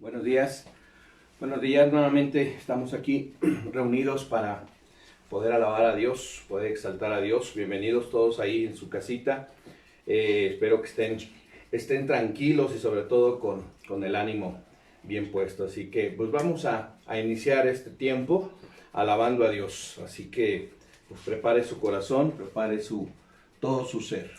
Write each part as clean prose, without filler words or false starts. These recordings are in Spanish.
Buenos días. Buenos días, nuevamente estamos aquí reunidos para poder alabar a Dios, poder exaltar a Dios. Bienvenidos todos ahí en su casita. Espero que estén tranquilos y sobre todo con el ánimo bien puesto. Así que pues vamos a iniciar este tiempo alabando a Dios. Así que pues prepare su corazón, prepare todo su ser.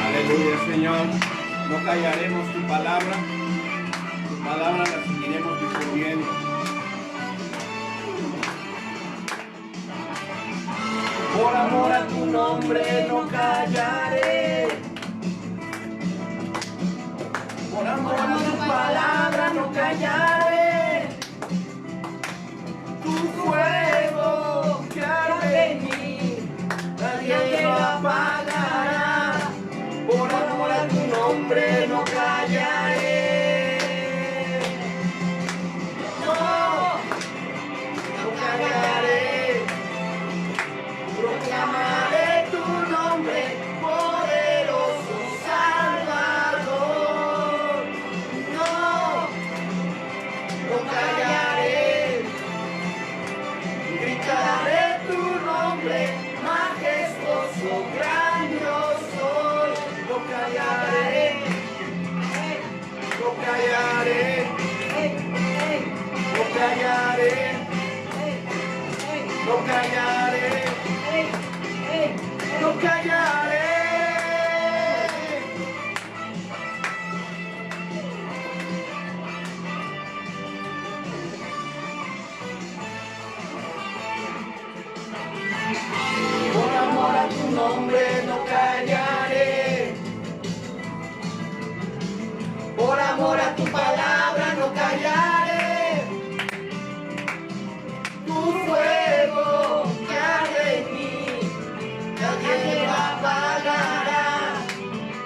Aleluya, Señor. No callaremos tu palabra la seguiremos difundiendo. Por amor a tu nombre no callaré. Por amor a tu palabra no callaré. Tu fuego que arde en mí, nadie lo apagará. Por amor a tu nombre no callaré. No callaré. Proclamaré tu nombre, poderoso Salvador. No callaré. Gritaré tu nombre, majestuoso, gran yo soy. No callaré. No callaré. No callaré. No callaré. No callaré. Por amor a tu nombre no callaré. Por amor a tu palabra no callaré. Tu fuego que arde en mí, nadie lo apagará.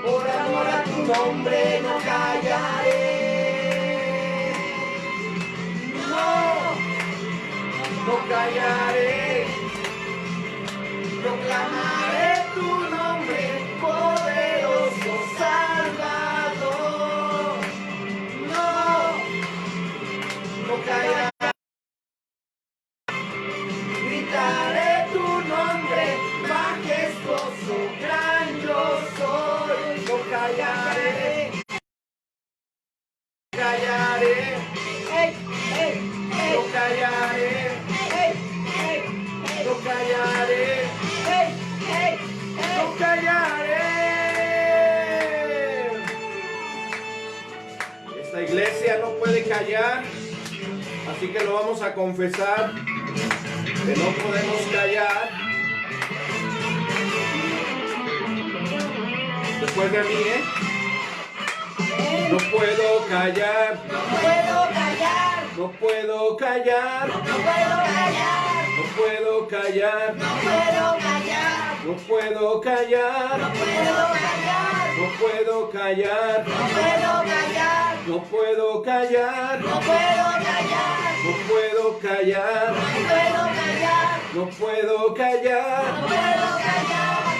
Por amor a tu nombre no callaré. No callaré. Proclamaré tu nombre, poderoso Salvador. No callaré. Gritaré tu nombre, majestuoso, gran yo soy. No callaré. Callaré. No callaré. No callaré. No callaré. Esta iglesia no puede callar, así que lo vamos a confesar, que no podemos callar. Después de mí, No puedo callar. No puedo callar. No puedo callar. No puedo callar. No puedo callar. No puedo callar. No puedo callar. No puedo callar. No puedo callar. No puedo callar. No puedo callar. No puedo callar. No puedo callar. No puedo callar. No puedo callar.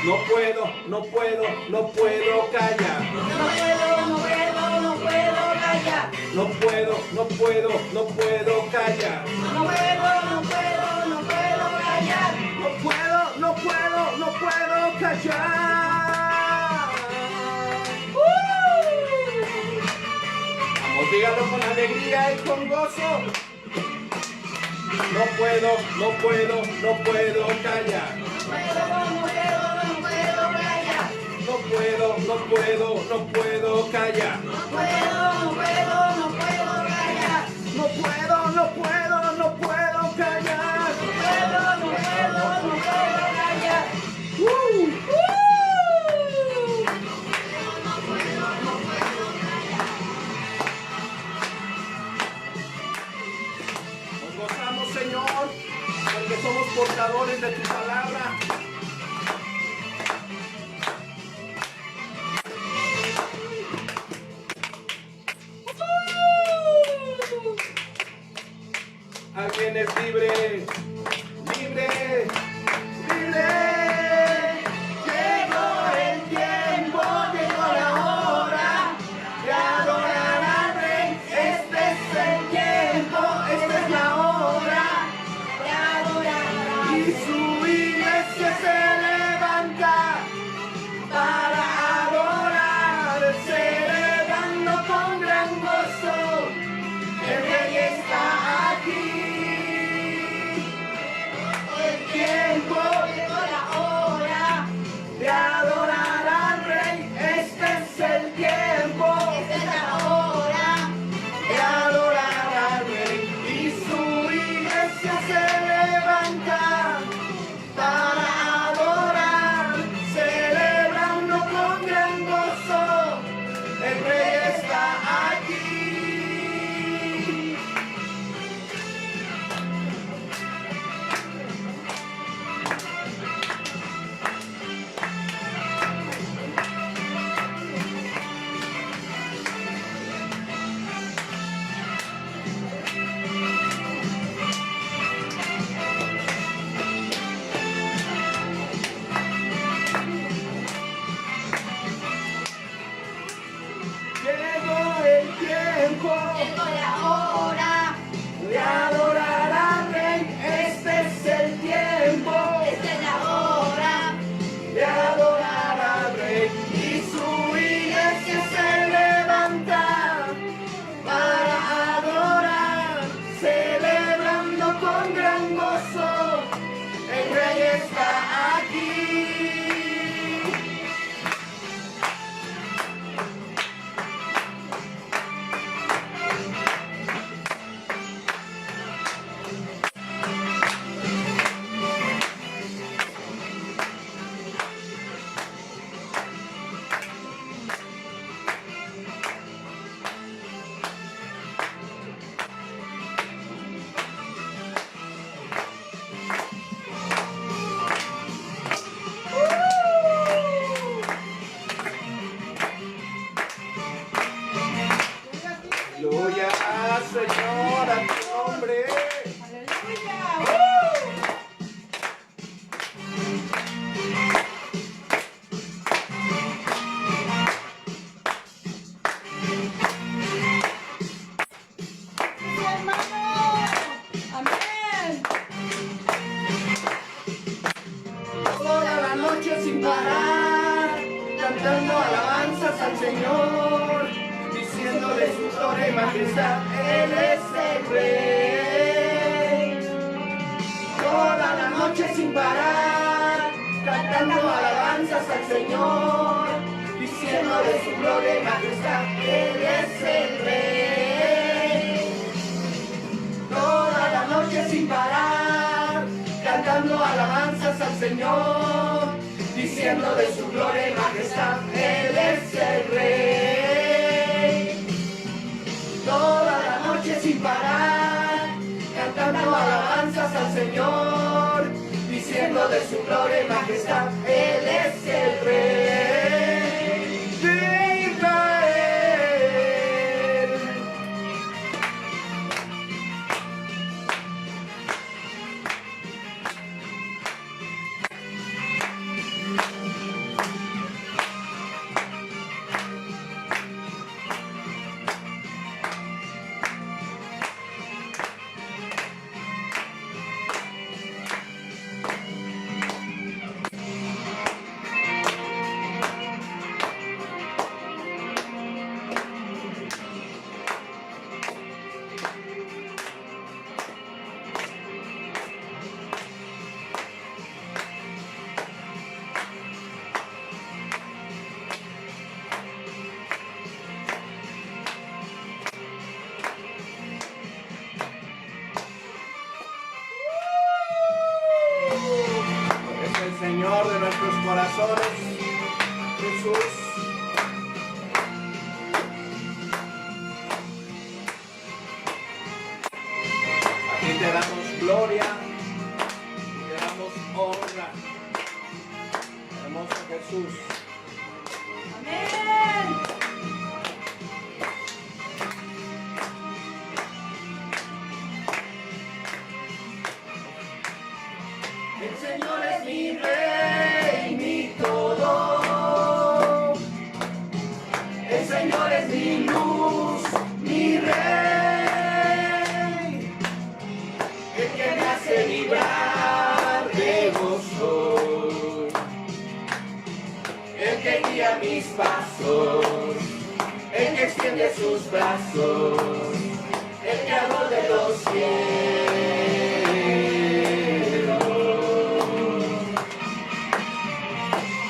No puedo, no puedo, no puedo callar. No puedo, no puedo, no puedo callar. No puedo, no puedo, no puedo callar. No puedo, no puedo, no puedo callar. No puedo, no puedo, no puedo callar. Vamos, dígalo con alegría y con gozo. No puedo, no puedo, no puedo callar. No puedo, no puedo, no puedo callar. No puedo, no puedo, no puedo callar. No puedo, no puedo, no puedo callar. No puedo, no puedo, no puedo callar. Nos gozamos, Señor, porque somos portadores de tu palabra. Alguien es libre, libre, libre. Llegó el tiempo, llegó la hora de adorar al Rey. Este es el tiempo, esta es la hora de adorar al Rey. Y su iglesia se levanta para adorar, celebrando con gran gozo. El Rey está aquí. El tiempo, llegó la hora de adorar al Rey. Este es el tiempo, esta es la hora de adorar al Rey. Y su iglesia se levanta para adorar, celebrando con gran gozo. El Rey está aquí. Llegó el tiempo, Llegó la hora, de adorar al Rey. Este es el tiempo esta es la hora. de adorar al Rey. Y su iglesia se levanta para adorar, celebrando con gran gozo. El Rey está aquí. Aleluya, Señor, a tu nombre. Aleluya. Hermano. Amén. Toda la noche sin parar, cantando alabanzas al Señor, diciendo de su gloria y majestad, Él es el Rey. Toda la noche sin parar, cantando alabanzas al Señor, diciendo de su gloria y majestad, Él es el Rey. Toda la noche sin parar, cantando alabanzas al Señor, diciendo de su gloria y majestad, Él es el Rey. Toda la noche sin parar, cantando alabanzas al Señor, diciendo de su gloria y majestad, Él es el Rey de Israel. Es el Señor de nuestros corazones, Jesús. Aquí te damos gloria, te damos honra. Hermoso Jesús. Amén. mi rey, mi todo. El Señor es mi luz, mi rey, el que me hace vibrar de gozo, el que guía mis pasos, el que extiende sus brazos, el creador de los cielos.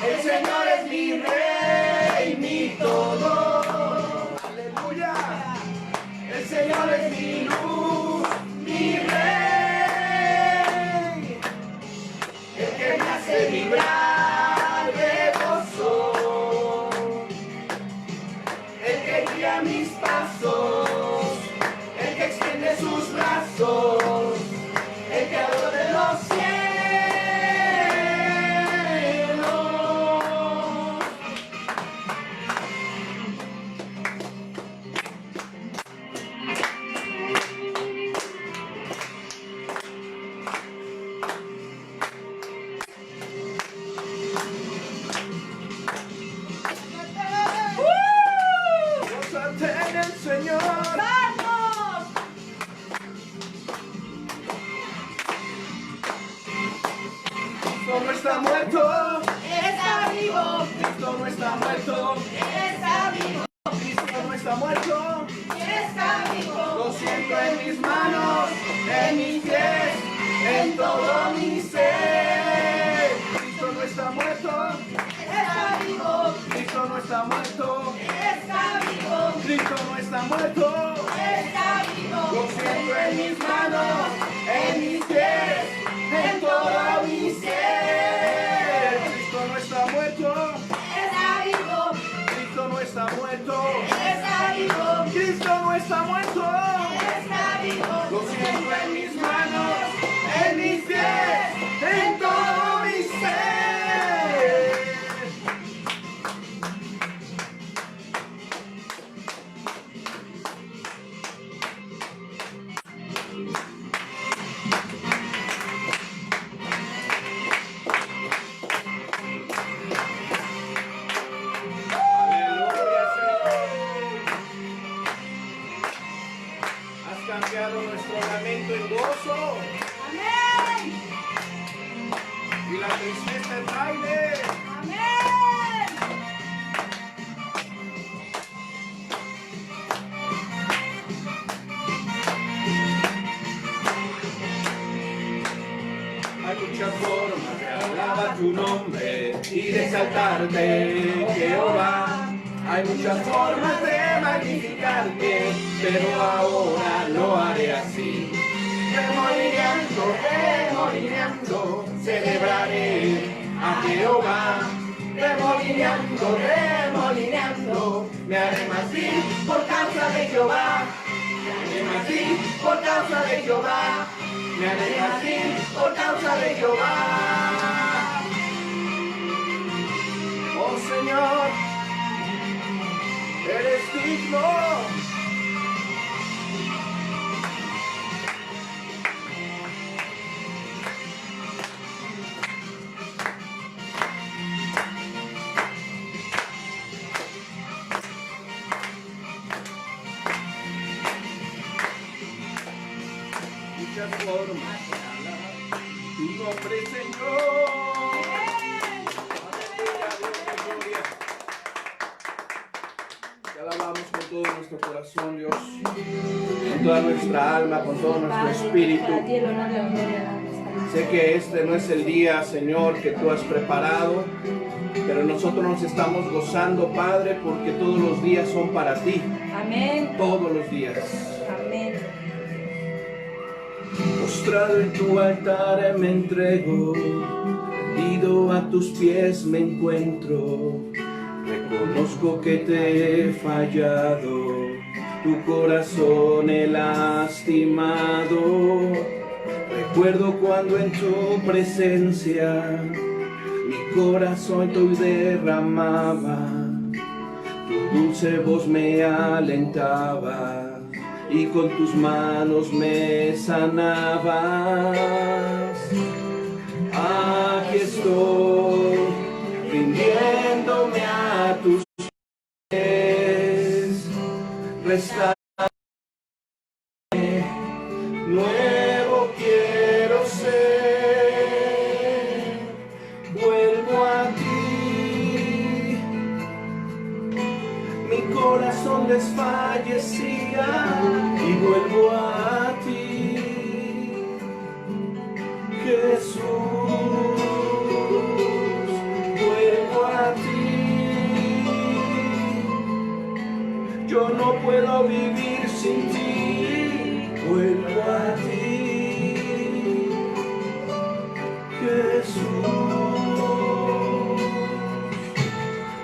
El Señor es mi rey, mi todo. Aleluya. El Señor es mi luz, mi rey, el que me hace vibrar de gozo, el que guía mis pasos, el que extiende sus brazos, el creador de los cielos. Gózate en el Señor. ¡Vamos! Cristo no está muerto, Está vivo, Cristo no está muerto, está vivo, Cristo no está muerto. está vivo. Lo siento en mis manos, en mis pies, en todo mi ser. Cristo no está muerto, Está vivo, Cristo no está muerto, está vivo, Cristo no está muerto. está Lo vivo. siento en mis manos, en mis pies, en todo mi ser. Cristo no está muerto, Está vivo, Cristo no está muerto, está vivo, Cristo no está muerto. está vivo. Lo siento en mis manos, en mis pies, en todo mi ser. Aleluya, Señor. Has cambiado nuestro lamento en gozo Amén, y la tristeza en baile. amén. Hay muchas formas de alabar tu nombre y de exaltarte, Jehová. Hay muchas formas de magnificarte, pero ahora lo haré así. Remolineando, celebraré a Jehová. Remolineando, me haré más vil por causa de Jehová. Me haré más vil por causa de Jehová. Me haré más vil por causa de Jehová. Oh Señor, eres digno. Muchas formas de alabar tu nombre, Señor. Aleluya, Dios de gloria. Te alabamos con todo nuestro corazón, Dios, con toda nuestra alma, con todo nuestro espíritu. Sé que este no es el día, Señor, que tú has preparado, pero nosotros nos estamos gozando, Padre, porque todos los días son para ti. Amén, Todos los días. amén. Postrado en tu altar me entrego, rendido a tus pies me encuentro. Reconozco que te he fallado, tu corazón he lastimado. Recuerdo cuando en tu presencia mi corazón tú derramaba, tu dulce voz me alentaba y con tus manos me sanabas. Aquí estoy, rindiéndome a tus pies. Restaurame, nuevo quiero ser. Vuelvo a ti. Mi corazón desfallecía y vuelvo a ti. Jesús, vuelvo a ti. Yo no puedo vivir sin ti, vuelvo a ti. Jesús,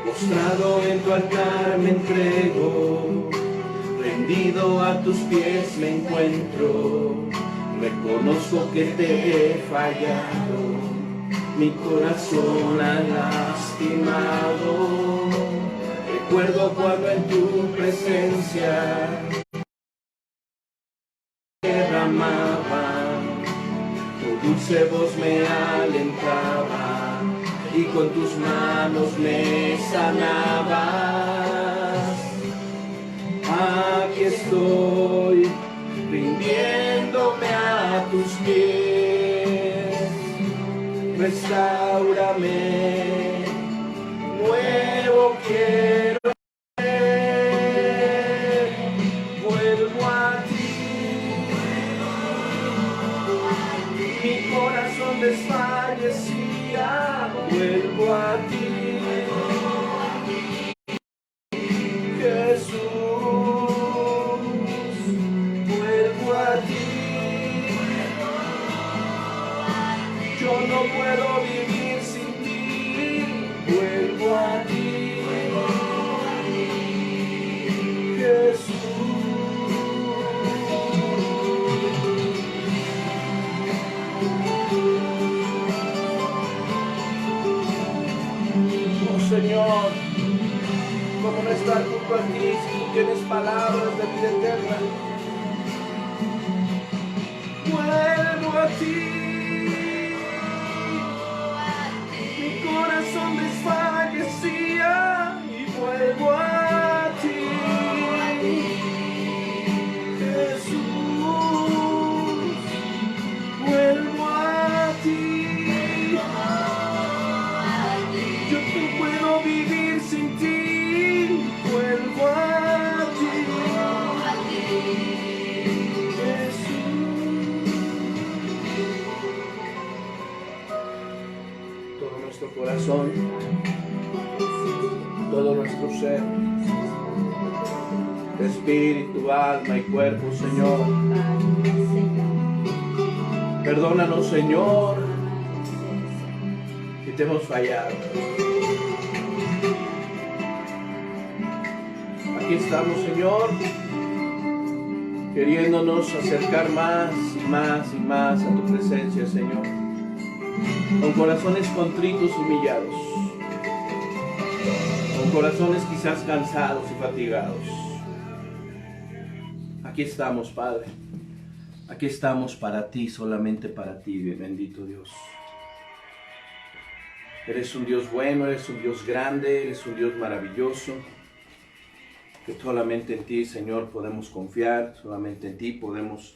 postrado en tu altar me entrego, rendido a tus pies me encuentro. Reconozco que te he fallado, mi corazón ha lastimado. Recuerdo cuando en tu presencia derramaba, tu dulce voz me alentaba y con tus manos me sanabas. Aquí estoy, rindiéndome a tus pies. Restáurame, nuevo quiero ser. Vuelvo a ti. Mi corazón desfallecía, vuelvo a ti. No puedo vivir sin ti, vuelvo a ti, Jesús. Oh Señor, ¿cómo no estar junto a ti si tú tienes palabras de vida eterna? Vuelvo a ti. Corazón desfallecía y vuelvo a ti, Jesús, vuelvo a ti. Yo no puedo vivir sin ti, vuelvo a ti, nuestro corazón, todo nuestro ser, espíritu, alma y cuerpo, Señor. Perdónanos, Señor, si te hemos fallado. Aquí estamos, Señor, queriéndonos acercar más y más y más a tu presencia, Señor. Con corazones contritos, humillados, con corazones quizás cansados y fatigados. Aquí estamos, Padre. Aquí estamos para ti, solamente para ti, bendito Dios. Eres un Dios bueno, eres un Dios grande, eres un Dios maravilloso. Que solamente en ti, Señor, podemos confiar, solamente en ti podemos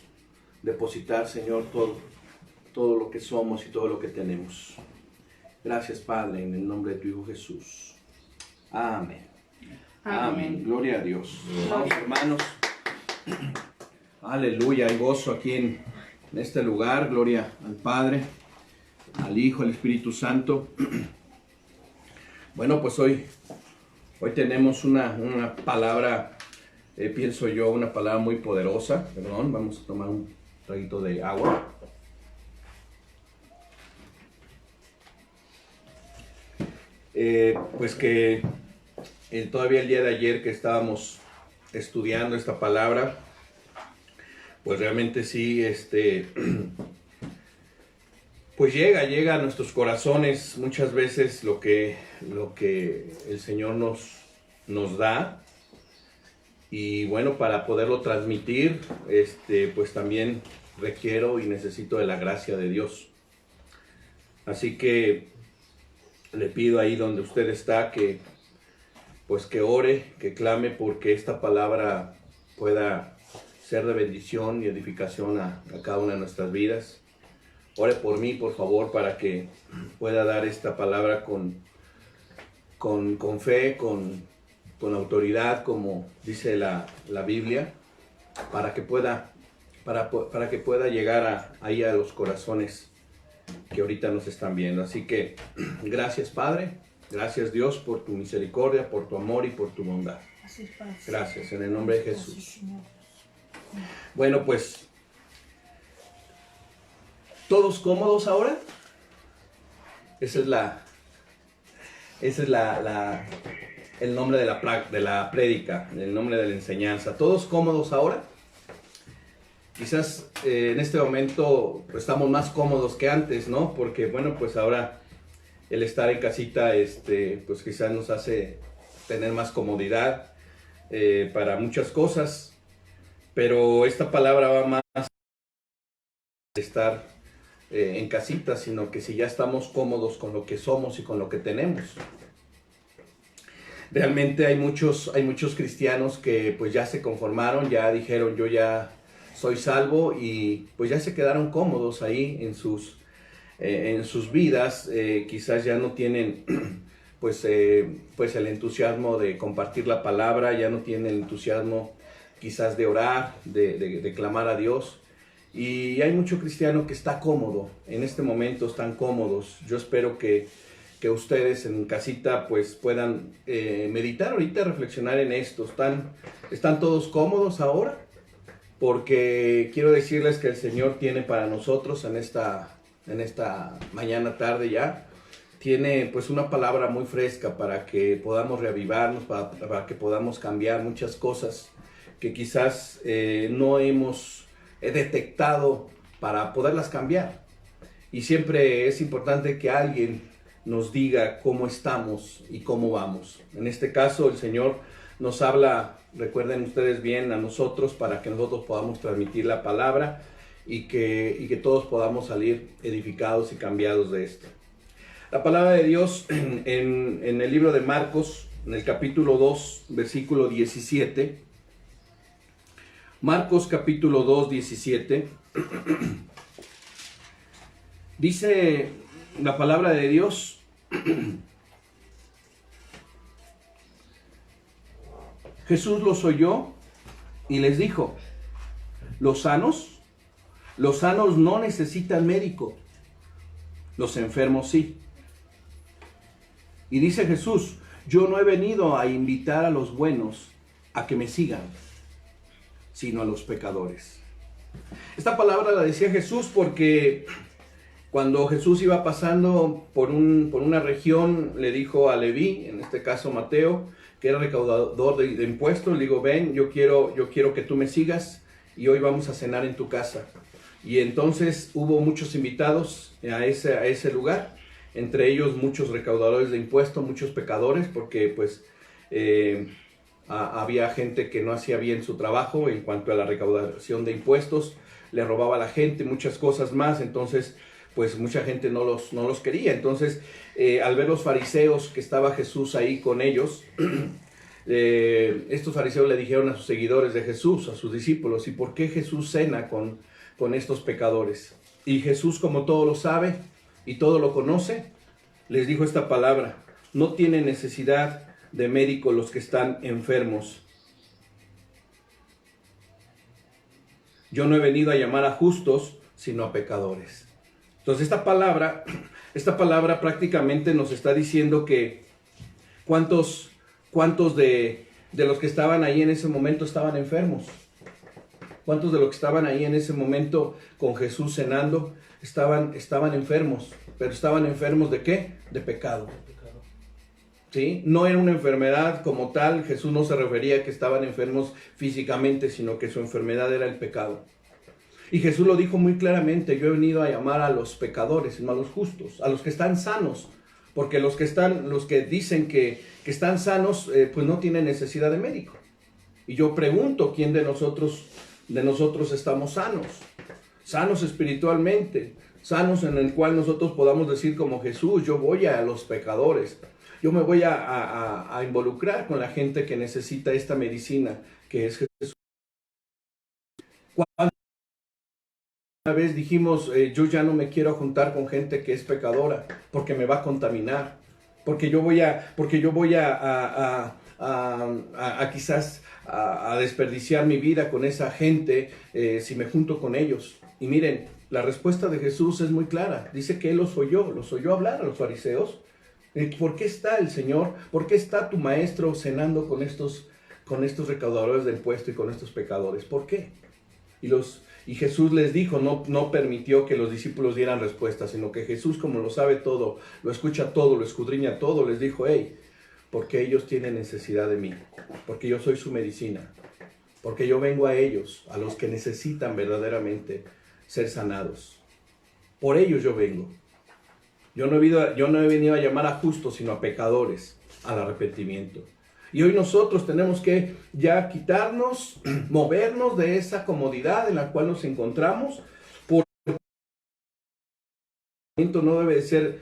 depositar, Señor, todo lo que somos y todo lo que tenemos. Gracias, Padre, en el nombre de tu Hijo Jesús. Amén. Amén. Gloria a Dios. Vamos, hermanos. Aleluya. Hay gozo aquí en este lugar. Gloria al Padre, al Hijo, al Espíritu Santo. Bueno, pues hoy tenemos una palabra, pienso yo, una palabra muy poderosa. Perdón, vamos a tomar un traguito de agua. Pues que todavía el día de ayer que estábamos estudiando esta palabra, pues realmente sí, pues llega a nuestros corazones muchas veces lo que el Señor nos da. Y bueno, para poderlo transmitir, pues también requiero y necesito de la gracia de Dios. Así que le pido ahí donde usted está que ore, que clame porque esta palabra pueda ser de bendición y edificación a cada una de nuestras vidas. Ore por mí, por favor, para que pueda dar esta palabra con fe, con autoridad, como dice la Biblia, para que pueda llegar ahí a los corazones que ahorita nos están viendo. Así que gracias, Padre, gracias, Dios, por tu misericordia, por tu amor y por tu bondad. Gracias, en el nombre de Jesús. Bueno, pues, ¿todos cómodos ahora? Ese es el nombre de la prédica, el nombre de la enseñanza. ¿Todos cómodos ahora? Quizás en este momento pues, estamos más cómodos que antes, ¿no? Porque, bueno, pues ahora el estar en casita, pues quizás nos hace tener más comodidad para muchas cosas. Pero esta palabra va más de estar en casita, sino que si ya estamos cómodos con lo que somos y con lo que tenemos. Realmente hay muchos cristianos que pues ya se conformaron, ya dijeron yo ya soy salvo y pues ya se quedaron cómodos ahí en sus vidas. Quizás ya no tienen pues el entusiasmo de compartir la palabra, ya no tienen el entusiasmo quizás de orar, de clamar a Dios. Y hay mucho cristiano que está cómodo, en este momento están cómodos. Yo espero que ustedes en casita pues puedan meditar ahorita, reflexionar en esto. ¿Están todos cómodos ahora? Porque quiero decirles que el Señor tiene para nosotros en esta mañana, tarde ya, tiene pues una palabra muy fresca para que podamos reavivarnos, para que podamos cambiar muchas cosas que quizás no hemos detectado para poderlas cambiar. Y siempre es importante que alguien nos diga cómo estamos y cómo vamos. En este caso el Señor nos habla, recuerden ustedes bien, a nosotros para que nosotros podamos transmitir la palabra y que todos podamos salir edificados y cambiados de esto. La palabra de Dios en el libro de Marcos, en el capítulo 2, versículo 17. Marcos capítulo 2, 17. Dice la palabra de Dios. Jesús los oyó y les dijo, los sanos no necesitan médico, los enfermos sí. Y dice Jesús, yo no he venido a invitar a los buenos a que me sigan, sino a los pecadores. Esta palabra la decía Jesús porque cuando Jesús iba pasando por una región, le dijo a Leví, en este caso Mateo, que era recaudador de impuestos, le digo, ven, yo quiero que tú me sigas y hoy vamos a cenar en tu casa. Y entonces hubo muchos invitados a ese lugar, entre ellos muchos recaudadores de impuestos, muchos pecadores, porque pues había gente que no hacía bien su trabajo en cuanto a la recaudación de impuestos, le robaba a la gente, muchas cosas más. Entonces pues mucha gente no los quería. Entonces al ver los fariseos que estaba Jesús ahí con ellos, estos fariseos le dijeron a sus seguidores de Jesús, a sus discípulos, ¿y por qué Jesús cena con estos pecadores? Y Jesús, como todo lo sabe y todo lo conoce, les dijo esta palabra, no tienen necesidad de médico los que están enfermos. Yo no he venido a llamar a justos, sino a pecadores. Entonces esta palabra prácticamente nos está diciendo que cuántos de los que estaban ahí en ese momento estaban enfermos. ¿Cuántos de los que estaban ahí en ese momento con Jesús cenando estaban enfermos? ¿Pero estaban enfermos de qué? De pecado. ¿Sí? No era una enfermedad como tal. Jesús no se refería a que estaban enfermos físicamente, sino que su enfermedad era el pecado. Y Jesús lo dijo muy claramente, yo he venido a llamar a los pecadores, no a los justos, a los que están sanos. Porque los que dicen que están sanos, pues no tienen necesidad de médico. Y yo pregunto, ¿quién de nosotros estamos sanos? sanos espiritualmente, sanos en el cual nosotros podamos decir como Jesús, yo voy a los pecadores, yo me voy a involucrar con la gente que necesita esta medicina que es Jesús. Una vez dijimos, yo ya no me quiero juntar con gente que es pecadora porque me va a contaminar, porque yo voy quizás a desperdiciar mi vida con esa gente si me junto con ellos. Y miren, la respuesta de Jesús es muy clara. Dice que Él los oyó hablar a los fariseos. ¿Por qué está el Señor? ¿Por qué está tu maestro cenando con estos recaudadores de impuestos y con estos pecadores? ¿Por qué? Y Jesús les dijo, no permitió que los discípulos dieran respuesta, sino que Jesús, como lo sabe todo, lo escucha todo, lo escudriña todo, les dijo, hey, porque ellos tienen necesidad de mí, porque yo soy su medicina, porque yo vengo a ellos, a los que necesitan verdaderamente ser sanados. Por ellos yo vengo. Yo no he venido a llamar a justos, sino a pecadores, al arrepentimiento. Y hoy nosotros tenemos que ya quitarnos, movernos de esa comodidad en la cual nos encontramos, porque el no debe de ser,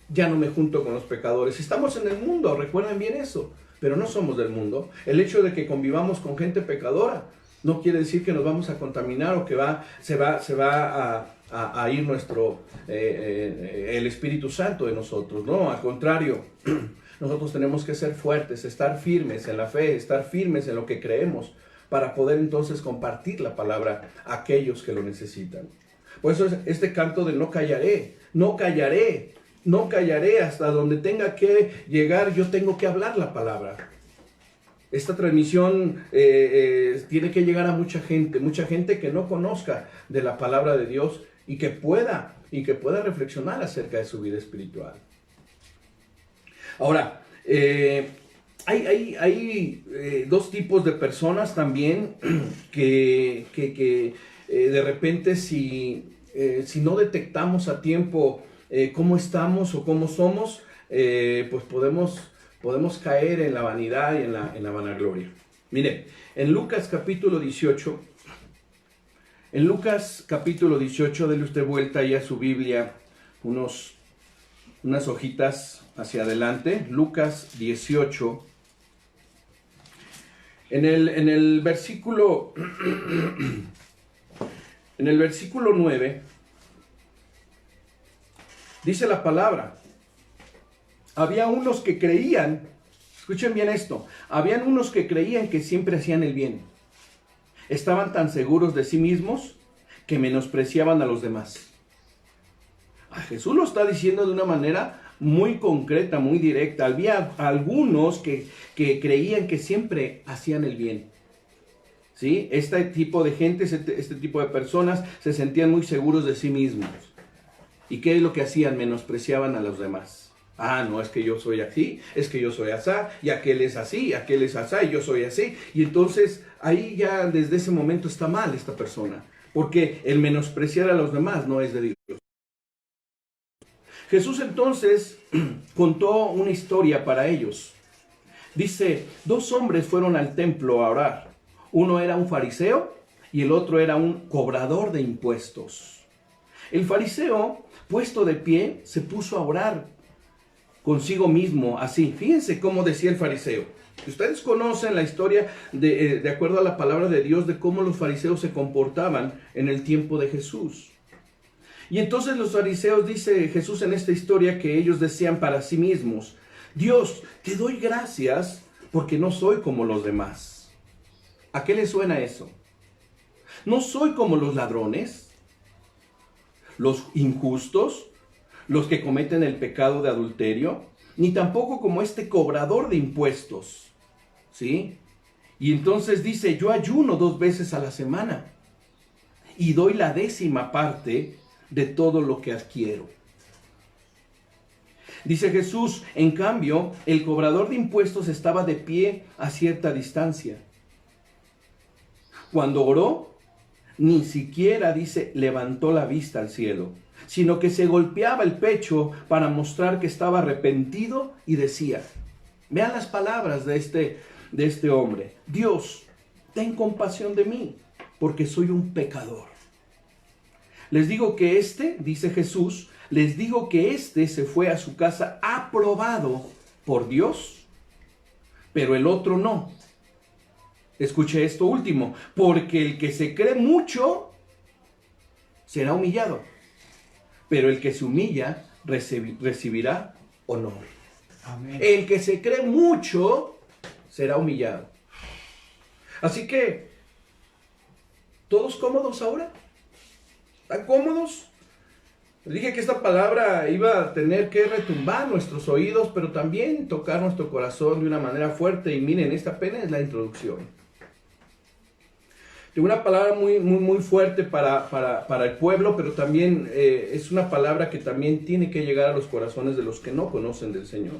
ya no me junto con los pecadores. Estamos en el mundo, recuerden bien eso, pero no somos del mundo. El hecho de que convivamos con gente pecadora no quiere decir que nos vamos a contaminar o que se va a ir el Espíritu Santo de nosotros. No, al contrario. Nosotros tenemos que ser fuertes, estar firmes en la fe, estar firmes en lo que creemos, para poder entonces compartir la palabra a aquellos que lo necesitan. Por eso es este canto de no callaré, no callaré, no callaré hasta donde tenga que llegar, yo tengo que hablar la palabra. Esta transmisión tiene que llegar a mucha gente que no conozca de la palabra de Dios y que pueda reflexionar acerca de su vida espiritual. Ahora, hay dos tipos de personas también que de repente si no detectamos a tiempo cómo estamos o cómo somos, pues podemos caer en la vanidad y en la vanagloria. Mire, en Lucas capítulo 18, dele usted vuelta ahí a su Biblia unas hojitas hacia adelante. Lucas 18. En el versículo 9 dice la palabra: había unos que creían, escuchen bien esto, habían unos que creían que siempre hacían el bien. Estaban tan seguros de sí mismos que menospreciaban a los demás. Jesús lo está diciendo de una manera muy concreta, muy directa. Había algunos que creían que siempre hacían el bien. ¿Sí? Este tipo de gente, este tipo de personas se sentían muy seguros de sí mismos. ¿Y qué es lo que hacían? Menospreciaban a los demás. No, es que yo soy así, es que yo soy asá, y aquel es así, aquel es asá, y yo soy así. Y entonces ahí ya desde ese momento está mal esta persona, porque el menospreciar a los demás no es de Dios. Jesús entonces contó una historia para ellos. Dice, 2 hombres fueron al templo a orar. Uno era un fariseo y el otro era un cobrador de impuestos. El fariseo, puesto de pie, se puso a orar consigo mismo, así. Fíjense cómo decía el fariseo. Ustedes conocen la historia de acuerdo a la palabra de Dios de cómo los fariseos se comportaban en el tiempo de Jesús. Y entonces los fariseos, dice Jesús en esta historia, que ellos decían para sí mismos: Dios, te doy gracias porque no soy como los demás. ¿A qué les suena eso? No soy como los ladrones, los injustos, los que cometen el pecado de adulterio, ni tampoco como este cobrador de impuestos. ¿Sí? Y entonces dice, yo ayuno 2 veces a la semana y doy la 10ª parte de todo lo que adquiero. Dice Jesús, en cambio, el cobrador de impuestos estaba de pie a cierta distancia. Cuando oró, ni siquiera, dice, levantó la vista al cielo, sino que se golpeaba el pecho para mostrar que estaba arrepentido y decía, vean las palabras de este hombre: Dios, ten compasión de mí, porque soy un pecador. Les digo que dice Jesús, les digo que se fue a su casa aprobado por Dios, pero el otro no. Escuche esto último, porque el que se cree mucho será humillado, pero el que se humilla recibirá honor. Amén. El que se cree mucho será humillado. Así que, ¿todos cómodos ahora? ¿Están cómodos? Les dije que esta palabra iba a tener que retumbar nuestros oídos, pero también tocar nuestro corazón de una manera fuerte. Y miren, esta apenas es la introducción. De una palabra muy fuerte para el pueblo, pero también es una palabra que también tiene que llegar a los corazones de los que no conocen del Señor.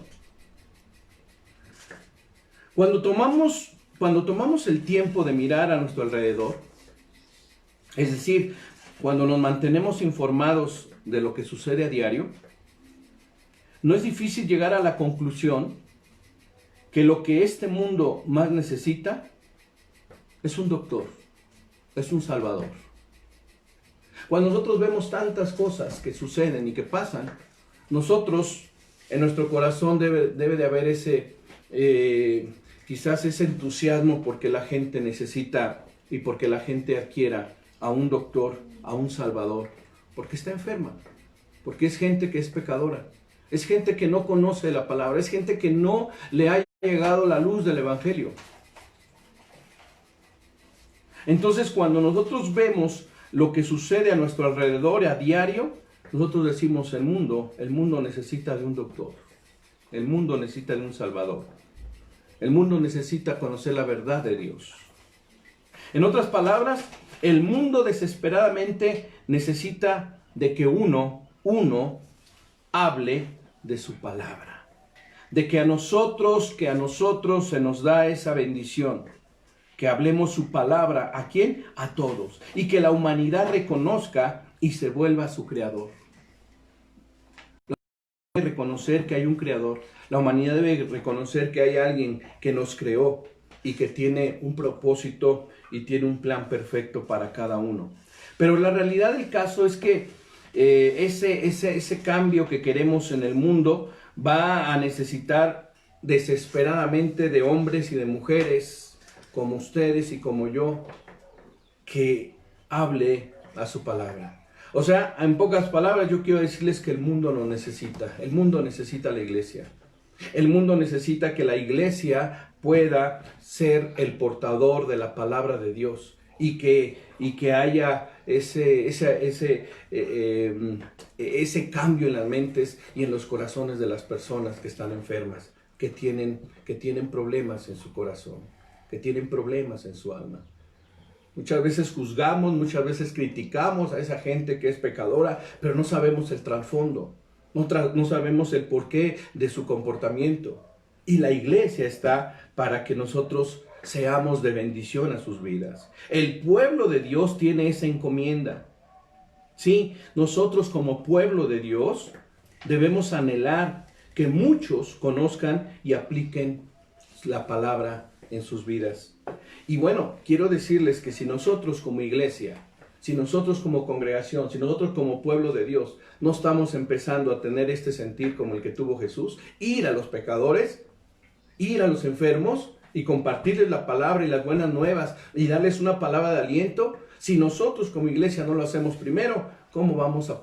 Cuando tomamos el tiempo de mirar a nuestro alrededor, es decir, cuando nos mantenemos informados de lo que sucede a diario, no es difícil llegar a la conclusión que lo que este mundo más necesita es un doctor, es un salvador. Cuando nosotros vemos tantas cosas que suceden y que pasan, nosotros, en nuestro corazón debe de haber quizás ese entusiasmo porque la gente necesita y porque la gente adquiera a un doctor, a un salvador, porque está enferma, porque es gente que es pecadora, es gente que no conoce la palabra, es gente que no le ha llegado la luz del evangelio. Entonces, cuando nosotros vemos lo que sucede a nuestro alrededor a diario, nosotros decimos, el mundo necesita de un doctor, el mundo necesita de un salvador, el mundo necesita conocer la verdad de Dios. En otras palabras, el mundo desesperadamente necesita de que uno hable de su palabra, de que a nosotros se nos da esa bendición, que hablemos su palabra. ¿A quién? A todos. Y que la humanidad reconozca y se vuelva su creador. La humanidad debe reconocer que hay un creador. La humanidad debe reconocer que hay alguien que nos creó y que tiene un propósito y tiene un plan perfecto para cada uno. Pero la realidad del caso es que ese cambio que queremos en el mundo va a necesitar desesperadamente de hombres y de mujeres como ustedes y como yo, que hable a su palabra. O sea, en pocas palabras, yo quiero decirles que el mundo nos necesita. El mundo necesita a la iglesia. El mundo necesita que la iglesia pueda ser el portador de la palabra de Dios y que haya ese cambio en las mentes y en los corazones de las personas que están enfermas, que tienen problemas en su corazón, que tienen problemas en su alma. Muchas veces juzgamos, muchas veces criticamos a esa gente que es pecadora, pero no sabemos el trasfondo, no sabemos el porqué de su comportamiento. Y la iglesia está para que nosotros seamos de bendición a sus vidas. El pueblo de Dios tiene esa encomienda. Sí, nosotros como pueblo de Dios debemos anhelar que muchos conozcan y apliquen la palabra en sus vidas. Y bueno, quiero decirles que si nosotros como iglesia, si nosotros como congregación, si nosotros como pueblo de Dios no estamos empezando a tener este sentir como el que tuvo Jesús, ir a los pecadores, ir a los enfermos y compartirles la palabra y las buenas nuevas y darles una palabra de aliento, si nosotros como iglesia no lo hacemos primero, ¿cómo vamos a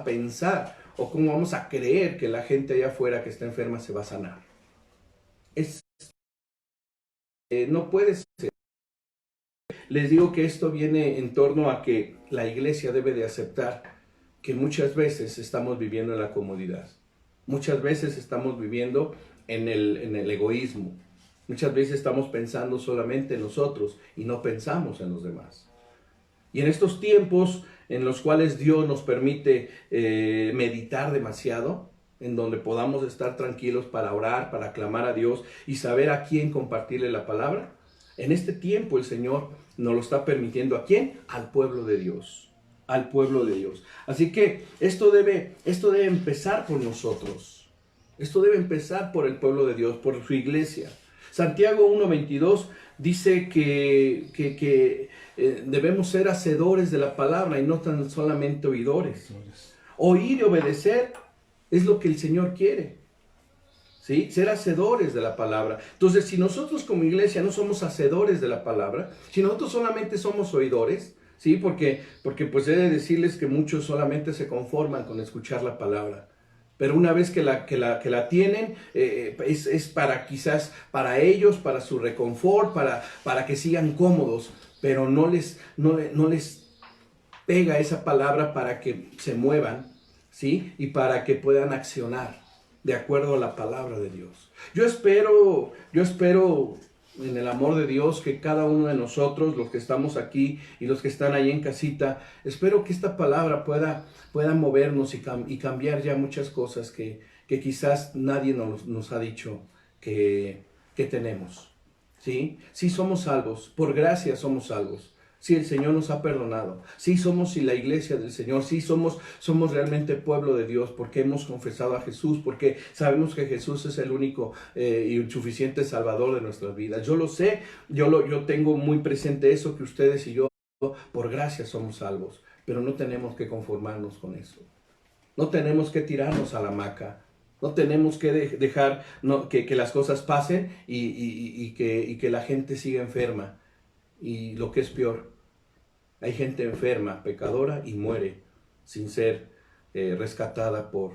pensar o cómo vamos a creer que la gente allá afuera que está enferma se va a sanar? No puede ser. Les digo que esto viene en torno a que la iglesia debe de aceptar que muchas veces estamos viviendo en la comodidad. Muchas veces estamos viviendo en el egoísmo. Muchas veces estamos pensando solamente en nosotros y no pensamos en los demás. Y en estos tiempos en los cuales Dios nos permite meditar demasiado, en donde podamos estar tranquilos para orar, para clamar a Dios y saber a quién compartirle la palabra, en este tiempo el Señor nos lo está permitiendo. ¿A quién? Al pueblo de Dios. Al pueblo de Dios. Así que esto debe empezar por nosotros. Esto debe empezar por el pueblo de Dios, por su iglesia. Santiago 1:22 dice que debemos ser hacedores de la palabra y no tan solamente oidores. Oír y obedecer es lo que el Señor quiere, ¿sí? Ser hacedores de la palabra. Entonces, si nosotros como iglesia no somos hacedores de la palabra, si nosotros solamente somos oidores, ¿sí? Porque pues he de decirles que muchos solamente se conforman con escuchar la palabra. Pero una vez que la tienen, es para quizás para ellos, para su reconfort, para que sigan cómodos, pero no les pega esa palabra para que se muevan, ¿sí? Y para que puedan accionar de acuerdo a la palabra de Dios. Yo espero en el amor de Dios que cada uno de nosotros, los que estamos aquí y los que están ahí en casita, espero que esta palabra pueda movernos y cambiar ya muchas cosas que quizás nadie nos ha dicho que tenemos, ¿sí? Sí somos salvos, por gracia somos salvos. Sí, el Señor nos ha perdonado. Sí, somos la iglesia del Señor. Sí, somos realmente pueblo de Dios porque hemos confesado a Jesús, porque sabemos que Jesús es el único y suficiente Salvador de nuestras vidas. Yo lo sé, yo tengo muy presente eso, que ustedes y yo, por gracia somos salvos, pero no tenemos que conformarnos con eso. No tenemos que tirarnos a la hamaca. No tenemos que dejar que las cosas pasen y que la gente siga enferma. Y lo que es peor, hay gente enferma, pecadora, y muere sin ser rescatada por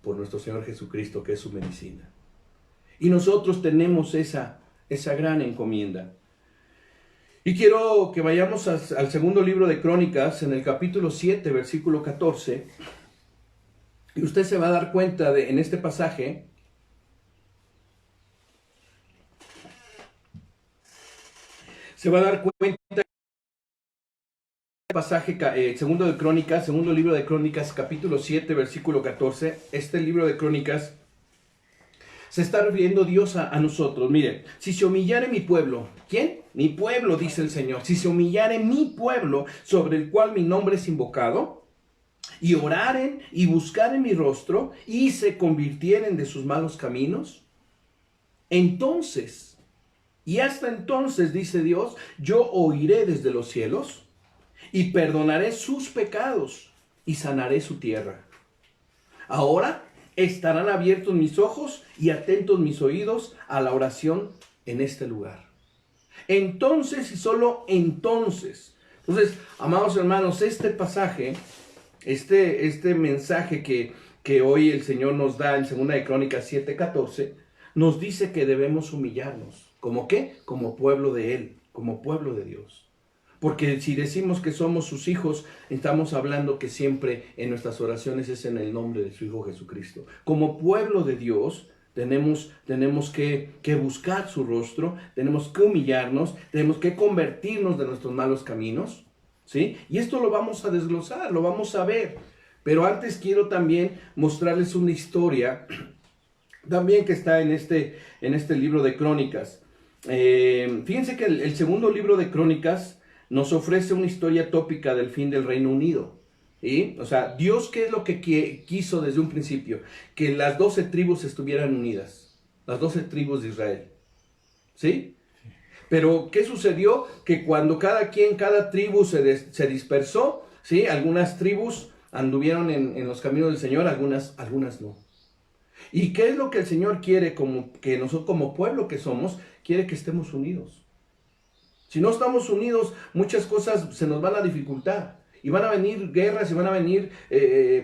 nuestro Señor Jesucristo, que es su medicina. Y nosotros tenemos esa gran encomienda. Y quiero que vayamos al segundo libro de Crónicas, en el capítulo 7, versículo 14. Y usted se va a dar cuenta en este pasaje, se va a dar cuenta pasaje, segundo libro de Crónicas, capítulo 7, versículo 14. Este libro de Crónicas se está refiriendo Dios a nosotros. Miren, si se humillare mi pueblo, ¿quién? Mi pueblo, dice el Señor. Si se humillare mi pueblo, sobre el cual mi nombre es invocado, y oraren y buscaren mi rostro, y se convirtieren de sus malos caminos, entonces, y hasta entonces, dice Dios, yo oiré desde los cielos, y perdonaré sus pecados y sanaré su tierra. Ahora estarán abiertos mis ojos y atentos mis oídos a la oración en este lugar. Entonces y solo entonces. Entonces, amados hermanos, este pasaje, este mensaje que hoy el Señor nos da en 2 de Crónicas 7:14, nos dice que debemos humillarnos. ¿Cómo qué? Como pueblo de Él, como pueblo de Dios. Porque si decimos que somos sus hijos, estamos hablando que siempre en nuestras oraciones es en el nombre de su Hijo Jesucristo. Como pueblo de Dios, tenemos que buscar su rostro, tenemos que humillarnos, tenemos que convertirnos de nuestros malos caminos, ¿sí? Y esto lo vamos a desglosar, lo vamos a ver. Pero antes quiero también mostrarles una historia, también que está en este libro de Crónicas. Fíjense que el segundo libro de Crónicas nos ofrece una historia tópica del fin del Reino Unido. ¿Sí? O sea, Dios, ¿qué es lo que quiso desde un principio? Que las 12 tribus estuvieran unidas. Las 12 tribus de Israel. ¿Sí? Pero, ¿qué sucedió? Que cuando cada tribu se dispersó, ¿sí? Algunas tribus anduvieron en los caminos del Señor, algunas no. ¿Y qué es lo que el Señor quiere? Que nosotros como pueblo que somos, quiere que estemos unidos. Si no estamos unidos, muchas cosas se nos van a dificultar. Y van a venir guerras y van a venir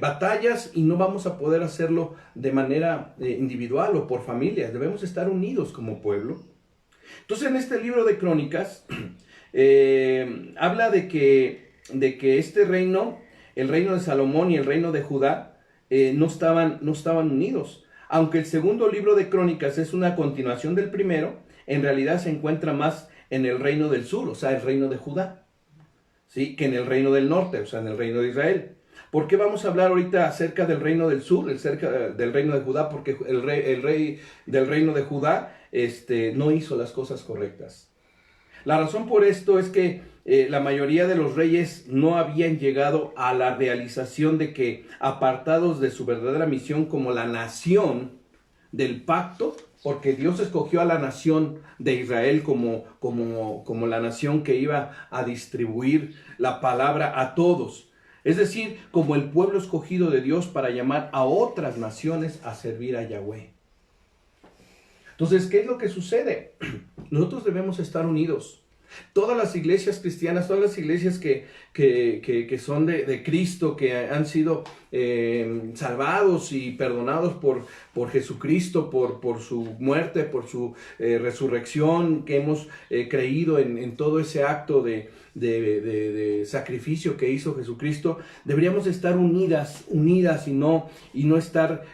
batallas y no vamos a poder hacerlo de manera individual o por familias. Debemos estar unidos como pueblo. Entonces en este libro de Crónicas habla de que este reino, el reino de Salomón y el reino de Judá, no estaban unidos. Aunque el segundo libro de Crónicas es una continuación del primero, en realidad se encuentra más en el reino del sur, o sea, el reino de Judá, ¿sí? Que en el reino del norte, o sea, en el reino de Israel. ¿Por qué vamos a hablar ahorita acerca del reino del sur, acerca del reino de Judá? Porque el rey del reino de Judá no hizo las cosas correctas. La razón por esto es que la mayoría de los reyes no habían llegado a la realización de que, apartados de su verdadera misión como la nación del pacto, porque Dios escogió a la nación de Israel como la nación que iba a distribuir la palabra a todos. Es decir, como el pueblo escogido de Dios para llamar a otras naciones a servir a Yahweh. Entonces, ¿qué es lo que sucede? Nosotros debemos estar unidos. Todas las iglesias cristianas, todas las iglesias que son de Cristo, que han sido salvados y perdonados por Jesucristo, por su muerte, por su resurrección, que hemos creído en todo ese acto de sacrificio que hizo Jesucristo, deberíamos estar unidas y no estar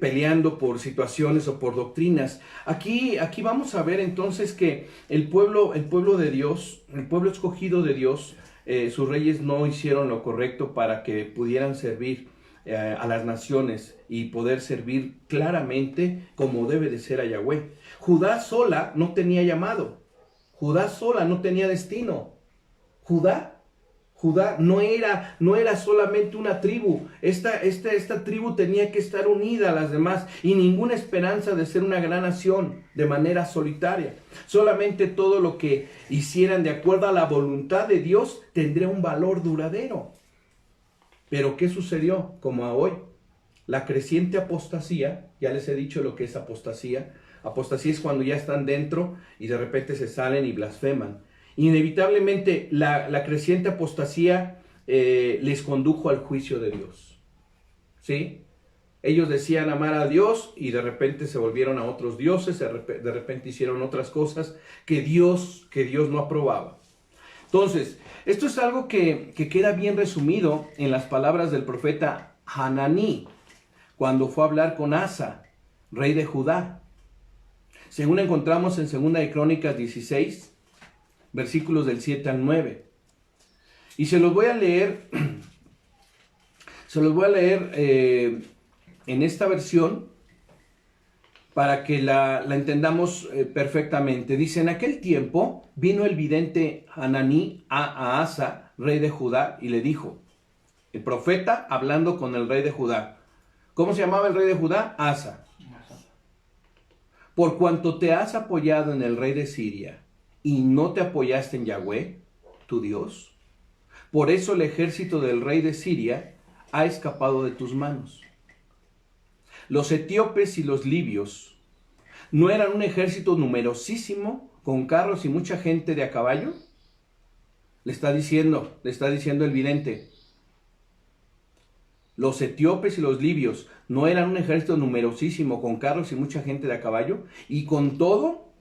peleando por situaciones o por doctrinas. Aquí vamos a ver entonces que el pueblo de Dios, el pueblo escogido de Dios, sus reyes no hicieron lo correcto para que pudieran servir a las naciones y poder servir claramente como debe de ser a Yahweh. Judá sola no tenía llamado, Judá sola no tenía destino. Judá no era solamente una tribu. Esta tribu tenía que estar unida a las demás y ninguna esperanza de ser una gran nación de manera solitaria. Solamente todo lo que hicieran de acuerdo a la voluntad de Dios tendría un valor duradero. Pero ¿qué sucedió? Como a hoy, la creciente apostasía, ya les he dicho lo que es apostasía. Apostasía es cuando ya están dentro y de repente se salen y blasfeman. Inevitablemente la creciente apostasía les condujo al juicio de Dios. ¿Sí? Ellos decían amar a Dios y de repente se volvieron a otros dioses, de repente hicieron otras cosas que Dios no aprobaba. Entonces, esto es algo que queda bien resumido en las palabras del profeta Hananí, cuando fue a hablar con Asa, rey de Judá. Según encontramos en 2 de Crónicas 16, versículos del 7 al 9. Y se los voy a leer en esta versión para que la entendamos perfectamente. Dice, en aquel tiempo vino el vidente Hananí a Asa, rey de Judá, y le dijo, el profeta hablando con el rey de Judá. ¿Cómo se llamaba el rey de Judá? Asa. Por cuanto te has apoyado en el rey de Siria y no te apoyaste en Yahweh, tu Dios, por eso el ejército del rey de Siria ha escapado de tus manos. Los etíopes y los libios no eran un ejército numerosísimo con carros y mucha gente de a caballo. Le está diciendo el vidente. Los etíopes y los libios no eran un ejército numerosísimo con carros y mucha gente de a caballo. Y con todo,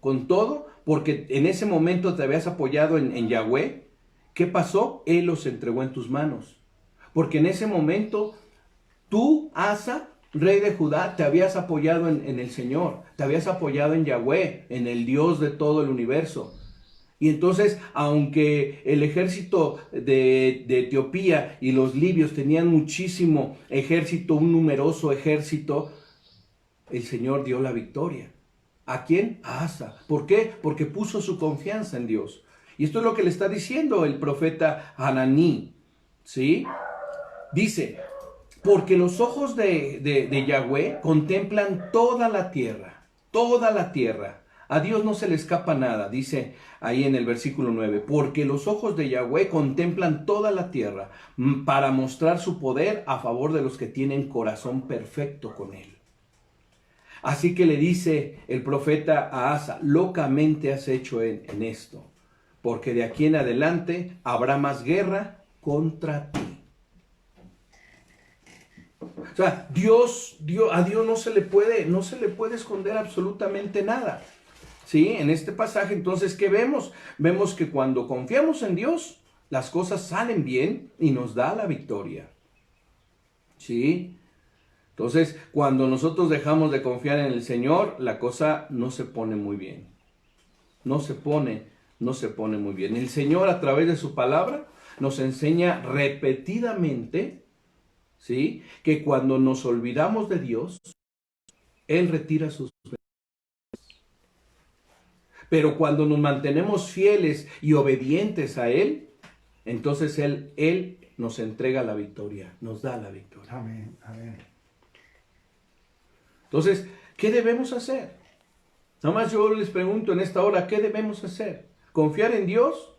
porque en ese momento te habías apoyado en Yahweh, ¿qué pasó? Él los entregó en tus manos. Porque en ese momento tú, Asa, rey de Judá, te habías apoyado en el Señor, te habías apoyado en Yahweh, en el Dios de todo el universo. Y entonces, aunque el ejército de Etiopía y los libios tenían muchísimo ejército, un numeroso ejército, el Señor dio la victoria. ¿A quién? A Asa. ¿Por qué? Porque puso su confianza en Dios. Y esto es lo que le está diciendo el profeta Hananí. ¿Sí? Dice, porque los ojos de Yahweh contemplan toda la tierra. A Dios no se le escapa nada, dice ahí en el versículo 9. Porque los ojos de Yahweh contemplan toda la tierra para mostrar su poder a favor de los que tienen corazón perfecto con él. Así que le dice el profeta a Asa, locamente has hecho en esto, porque de aquí en adelante habrá más guerra contra ti. O sea, a Dios no se le puede esconder absolutamente nada. ¿Sí? En este pasaje, entonces, ¿qué vemos? Vemos que cuando confiamos en Dios, las cosas salen bien y nos da la victoria. ¿Sí? Entonces, cuando nosotros dejamos de confiar en el Señor, la cosa no se pone muy bien. No se pone muy bien. El Señor, a través de su palabra, nos enseña repetidamente, ¿sí?, que cuando nos olvidamos de Dios, Él retira sus bendiciones. Pero cuando nos mantenemos fieles y obedientes a Él, entonces Él nos entrega la victoria, nos da la victoria. Amén, amén. Entonces, ¿qué debemos hacer? Nada más yo les pregunto en esta hora, ¿qué debemos hacer? ¿Confiar en Dios?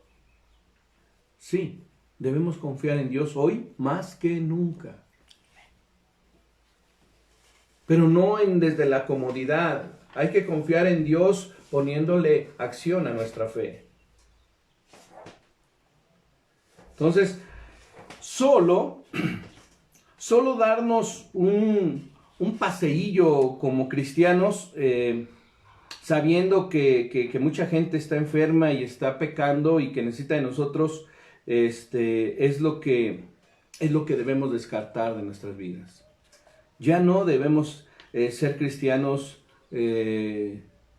Sí, debemos confiar en Dios hoy más que nunca. Pero no desde la comodidad. Hay que confiar en Dios poniéndole acción a nuestra fe. Entonces, solo darnos un paseillo como cristianos, sabiendo que mucha gente está enferma y está pecando y que necesita de nosotros, es lo que debemos descartar de nuestras vidas. Ya no debemos ser cristianos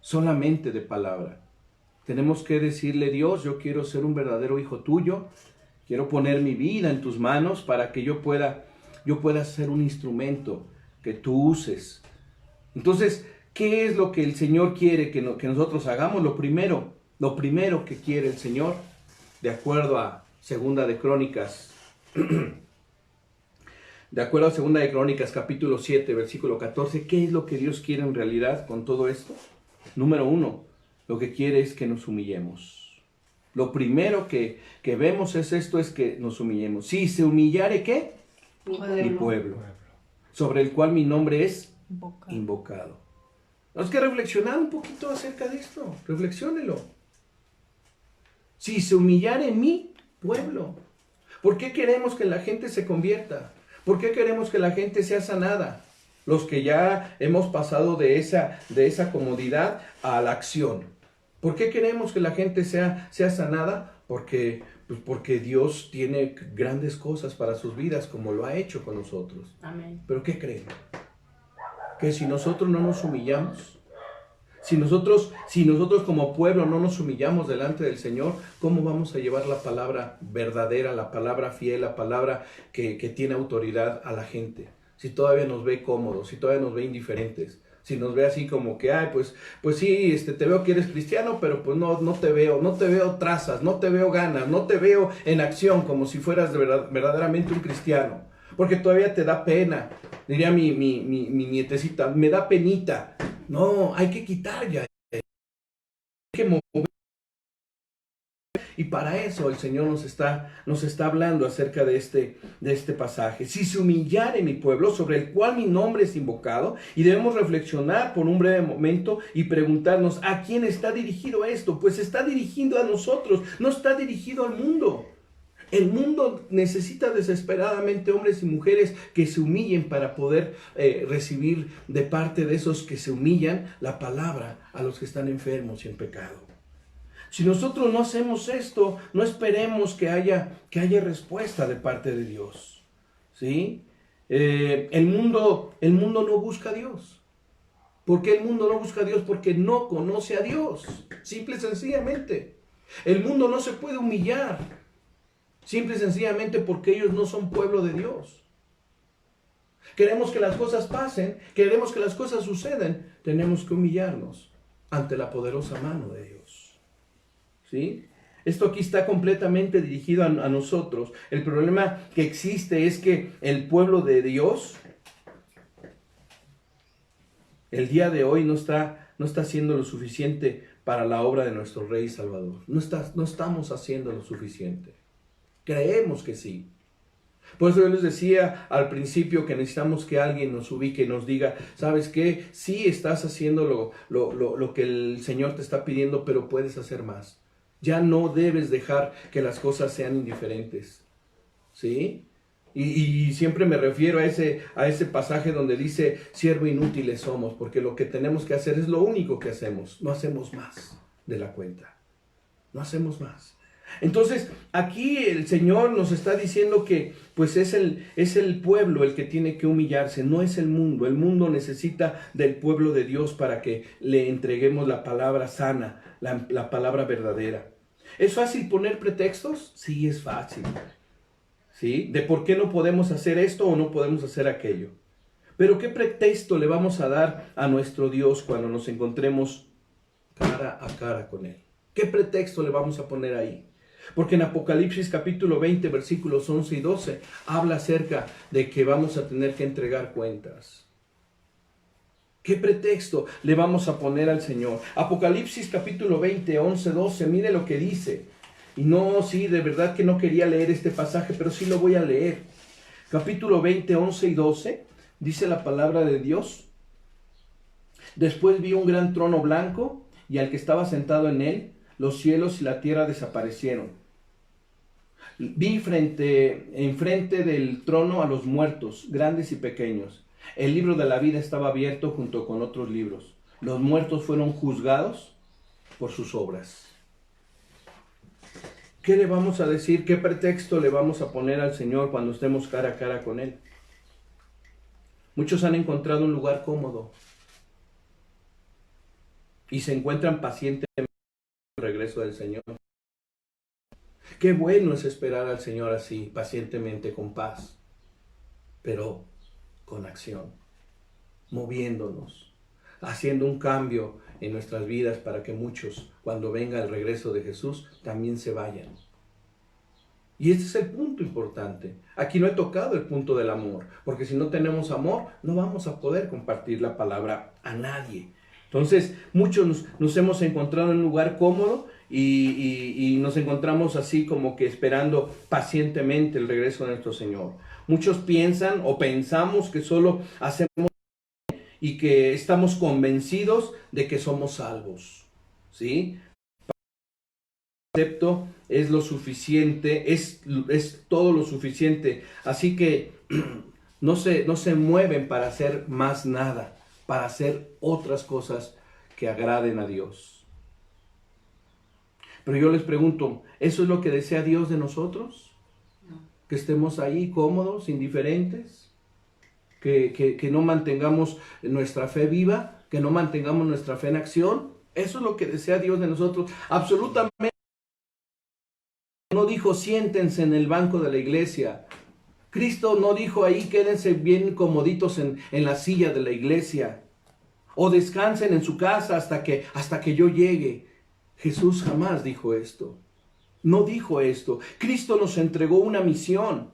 solamente de palabra. Tenemos que decirle, Dios, yo quiero ser un verdadero hijo tuyo, quiero poner mi vida en tus manos para que yo pueda ser un instrumento que tú uses. Entonces, ¿qué es lo que el Señor quiere que nosotros hagamos? Lo primero que quiere el Señor, de acuerdo a Segunda de Crónicas, capítulo 7, versículo 14, ¿qué es lo que Dios quiere en realidad con todo esto? Número 1, lo que quiere es que nos humillemos. Lo primero que vemos es que nos humillemos. Si se humillare, ¿qué? Mi pueblo, sobre el cual mi nombre es invocado. Tenemos que reflexionar un poquito acerca de esto. Reflexiónelo. Si se humillare mi pueblo. ¿Por qué queremos que la gente se convierta? ¿Por qué queremos que la gente sea sanada? Los que ya hemos pasado de esa comodidad a la acción. ¿Por qué queremos que la gente sea sanada? Porque Dios tiene grandes cosas para sus vidas, como lo ha hecho con nosotros. Amén. ¿Pero qué creen? Que si nosotros no nos humillamos, si nosotros como pueblo no nos humillamos delante del Señor, ¿cómo vamos a llevar la palabra verdadera, la palabra fiel, la palabra que tiene autoridad a la gente? Si todavía nos ve cómodos, si todavía nos ve indiferentes, si nos ve así como que, pues sí, te veo que eres cristiano, pero pues no te veo trazas, no te veo ganas, no te veo en acción como si fueras verdaderamente un cristiano, porque todavía te da pena. Diría mi nietecita, me da penita. No, hay que quitar ya. Hay que mover. Y para eso el Señor nos está hablando acerca de este pasaje. Si se humillare mi pueblo, sobre el cual mi nombre es invocado, y debemos reflexionar por un breve momento y preguntarnos, ¿a quién está dirigido esto? Pues está dirigido a nosotros, no está dirigido al mundo. El mundo necesita desesperadamente hombres y mujeres que se humillen para poder recibir de parte de esos que se humillan la palabra a los que están enfermos y en pecado. Si nosotros no hacemos esto, no esperemos que haya respuesta de parte de Dios. ¿Sí? El mundo no busca a Dios. ¿Por qué el mundo no busca a Dios? Porque no conoce a Dios. Simple y sencillamente. El mundo no se puede humillar. Simple y sencillamente porque ellos no son pueblo de Dios. Queremos que las cosas pasen, queremos que las cosas sucedan. Tenemos que humillarnos ante la poderosa mano de Dios. ¿Sí? Esto aquí está completamente dirigido a nosotros. El problema que existe es que el pueblo de Dios, el día de hoy no está haciendo lo suficiente para la obra de nuestro Rey y Salvador. No estamos haciendo lo suficiente. Creemos que sí. Por eso yo les decía al principio que necesitamos que alguien nos ubique y nos diga, ¿sabes qué? Sí estás haciendo lo que el Señor te está pidiendo, pero puedes hacer más. Ya no debes dejar que las cosas sean indiferentes. ¿Sí? Y siempre me refiero a ese pasaje donde dice, siervo inútiles somos, porque lo que tenemos que hacer es lo único que hacemos. No hacemos más de la cuenta. No hacemos más. Entonces, aquí el Señor nos está diciendo que pues es el pueblo el que tiene que humillarse, no es el mundo. El mundo necesita del pueblo de Dios para que le entreguemos la palabra sana, la palabra verdadera. ¿Es fácil poner pretextos? Sí, es fácil. ¿Sí? De por qué no podemos hacer esto o no podemos hacer aquello. Pero ¿qué pretexto le vamos a dar a nuestro Dios cuando nos encontremos cara a cara con Él? ¿Qué pretexto le vamos a poner ahí? Porque en Apocalipsis capítulo 20, versículos 11 y 12, habla acerca de que vamos a tener que entregar cuentas. ¿Qué pretexto le vamos a poner al Señor? Apocalipsis capítulo 20, 11, 12, mire lo que dice. Y no, sí, de verdad que no quería leer este pasaje, pero sí lo voy a leer. Capítulo 20, 11 y 12, dice la palabra de Dios. Después vi un gran trono blanco y al que estaba sentado en él, los cielos y la tierra desaparecieron. Vi enfrente del trono a los muertos, grandes y pequeños. El libro de la vida estaba abierto junto con otros libros. Los muertos fueron juzgados por sus obras. ¿Qué le vamos a decir? ¿Qué pretexto le vamos a poner al Señor cuando estemos cara a cara con Él? Muchos han encontrado un lugar cómodo y se encuentran pacientemente en el regreso del Señor. Qué bueno es esperar al Señor así, pacientemente, con paz, pero con acción, moviéndonos, haciendo un cambio en nuestras vidas para que muchos, cuando venga el regreso de Jesús, también se vayan. Y este es el punto importante. Aquí no he tocado el punto del amor, porque si no tenemos amor, no vamos a poder compartir la palabra a nadie. Entonces, muchos nos hemos encontrado en un lugar cómodo y nos encontramos así como que esperando pacientemente el regreso de nuestro Señor. Muchos piensan o pensamos que solo hacemos y que estamos convencidos de que somos salvos, ¿sí? El concepto es lo suficiente, es todo lo suficiente. Así que no se mueven para hacer más nada, para hacer otras cosas que agraden a Dios. Pero yo les pregunto, ¿eso es lo que desea Dios de nosotros? No. Que estemos ahí cómodos, indiferentes, que no mantengamos nuestra fe viva, que no mantengamos nuestra fe en acción. Eso es lo que desea Dios de nosotros. Absolutamente. No dijo siéntense en el banco de la iglesia. Cristo no dijo ahí quédense bien comoditos en la silla de la iglesia. O descansen en su casa hasta que yo llegue. Jesús jamás dijo esto. No dijo esto. Cristo nos entregó una misión.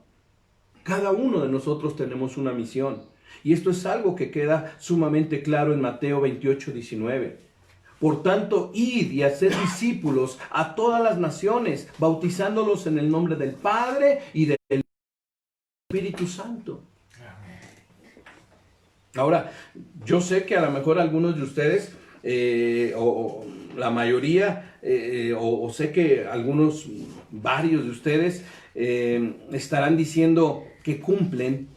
Cada uno de nosotros tenemos una misión. Y esto es algo que queda sumamente claro en Mateo 28, 19. Por tanto, id y haced discípulos a todas las naciones, bautizándolos en el nombre del Padre y del Espíritu Santo. Ahora, yo sé que a lo mejor algunos de ustedes, o la mayoría, o sé que varios de ustedes, estarán diciendo que cumplen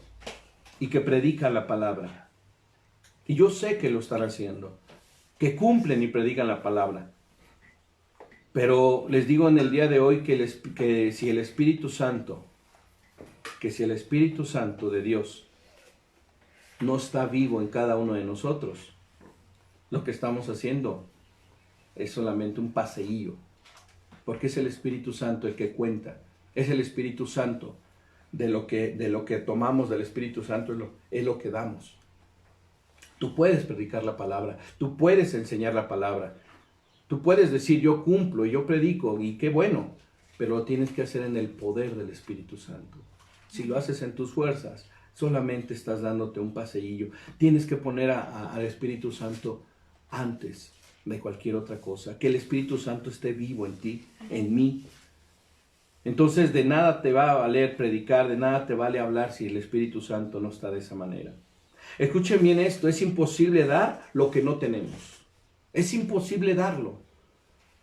y que predican la palabra. Y yo sé que lo están haciendo, que cumplen y predican la palabra. Pero les digo en el día de hoy que si el Espíritu Santo de Dios no está vivo en cada uno de nosotros, lo que estamos haciendo es solamente un paseillo, porque es el Espíritu Santo el que cuenta, es el Espíritu Santo de lo que tomamos del Espíritu Santo es lo que damos. Tú puedes predicar la palabra, tú puedes enseñar la palabra, tú puedes decir yo cumplo y yo predico y qué bueno, pero lo tienes que hacer en el poder del Espíritu Santo. Si lo haces en tus fuerzas, solamente estás dándote un paseillo. Tienes que poner al Espíritu Santo antes de cualquier otra cosa. Que el Espíritu Santo esté vivo en ti, en mí. Entonces de nada te va a valer predicar, de nada te vale hablar si el Espíritu Santo no está de esa manera. Escuchen bien esto, es imposible dar lo que no tenemos. Es imposible darlo.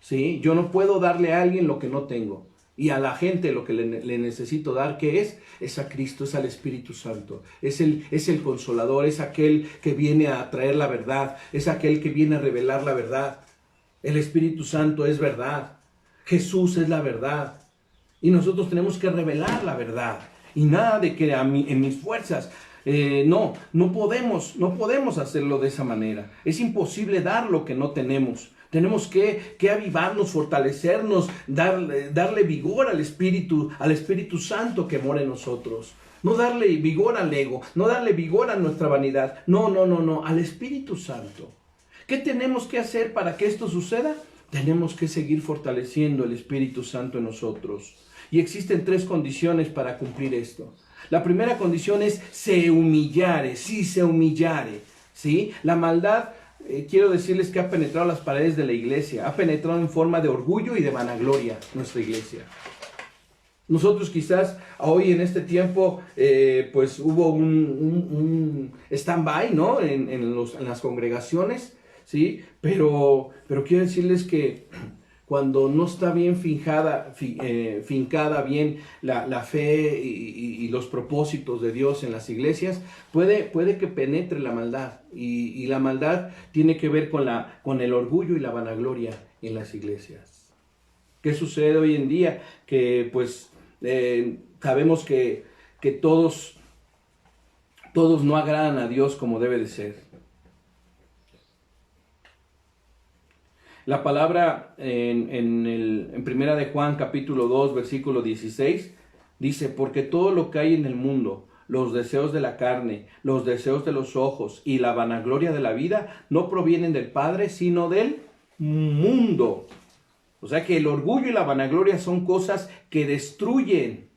¿Sí? Yo no puedo darle a alguien lo que no tengo. Y a la gente lo que le necesito dar, ¿qué es? Es a Cristo, es al Espíritu Santo. Es el Consolador, es aquel que viene a traer la verdad. Es aquel que viene a revelar la verdad. El Espíritu Santo es verdad. Jesús es la verdad. Y nosotros tenemos que revelar la verdad. Y nada de que en mis fuerzas. No podemos hacerlo de esa manera. Es imposible dar lo que no tenemos. Tenemos que avivarnos, fortalecernos, darle vigor al Espíritu Santo que mora en nosotros. No darle vigor al ego, no darle vigor a nuestra vanidad. No, al Espíritu Santo. ¿Qué tenemos que hacer para que esto suceda? Tenemos que seguir fortaleciendo el Espíritu Santo en nosotros. Y existen 3 condiciones para cumplir esto. La primera condición es se humillare, si se humillare. ¿sí? La maldad, quiero decirles que ha penetrado las paredes de la iglesia, ha penetrado en forma de orgullo y de vanagloria nuestra iglesia. Nosotros quizás hoy en este tiempo, pues hubo un stand-by, ¿no? En las congregaciones, ¿sí? Pero quiero decirles que cuando no está bien fincada bien la fe y los propósitos de Dios en las iglesias, puede que penetre la maldad. Y la maldad tiene que ver con el orgullo y la vanagloria en las iglesias. ¿Qué sucede hoy en día? Que pues sabemos que todos no agradan a Dios como debe de ser. La palabra en Primera de Juan capítulo 2 versículo 16 dice: porque todo lo que hay en el mundo, los deseos de la carne, los deseos de los ojos y la vanagloria de la vida no provienen del Padre sino del mundo. O sea que el orgullo y la vanagloria son cosas que destruyen.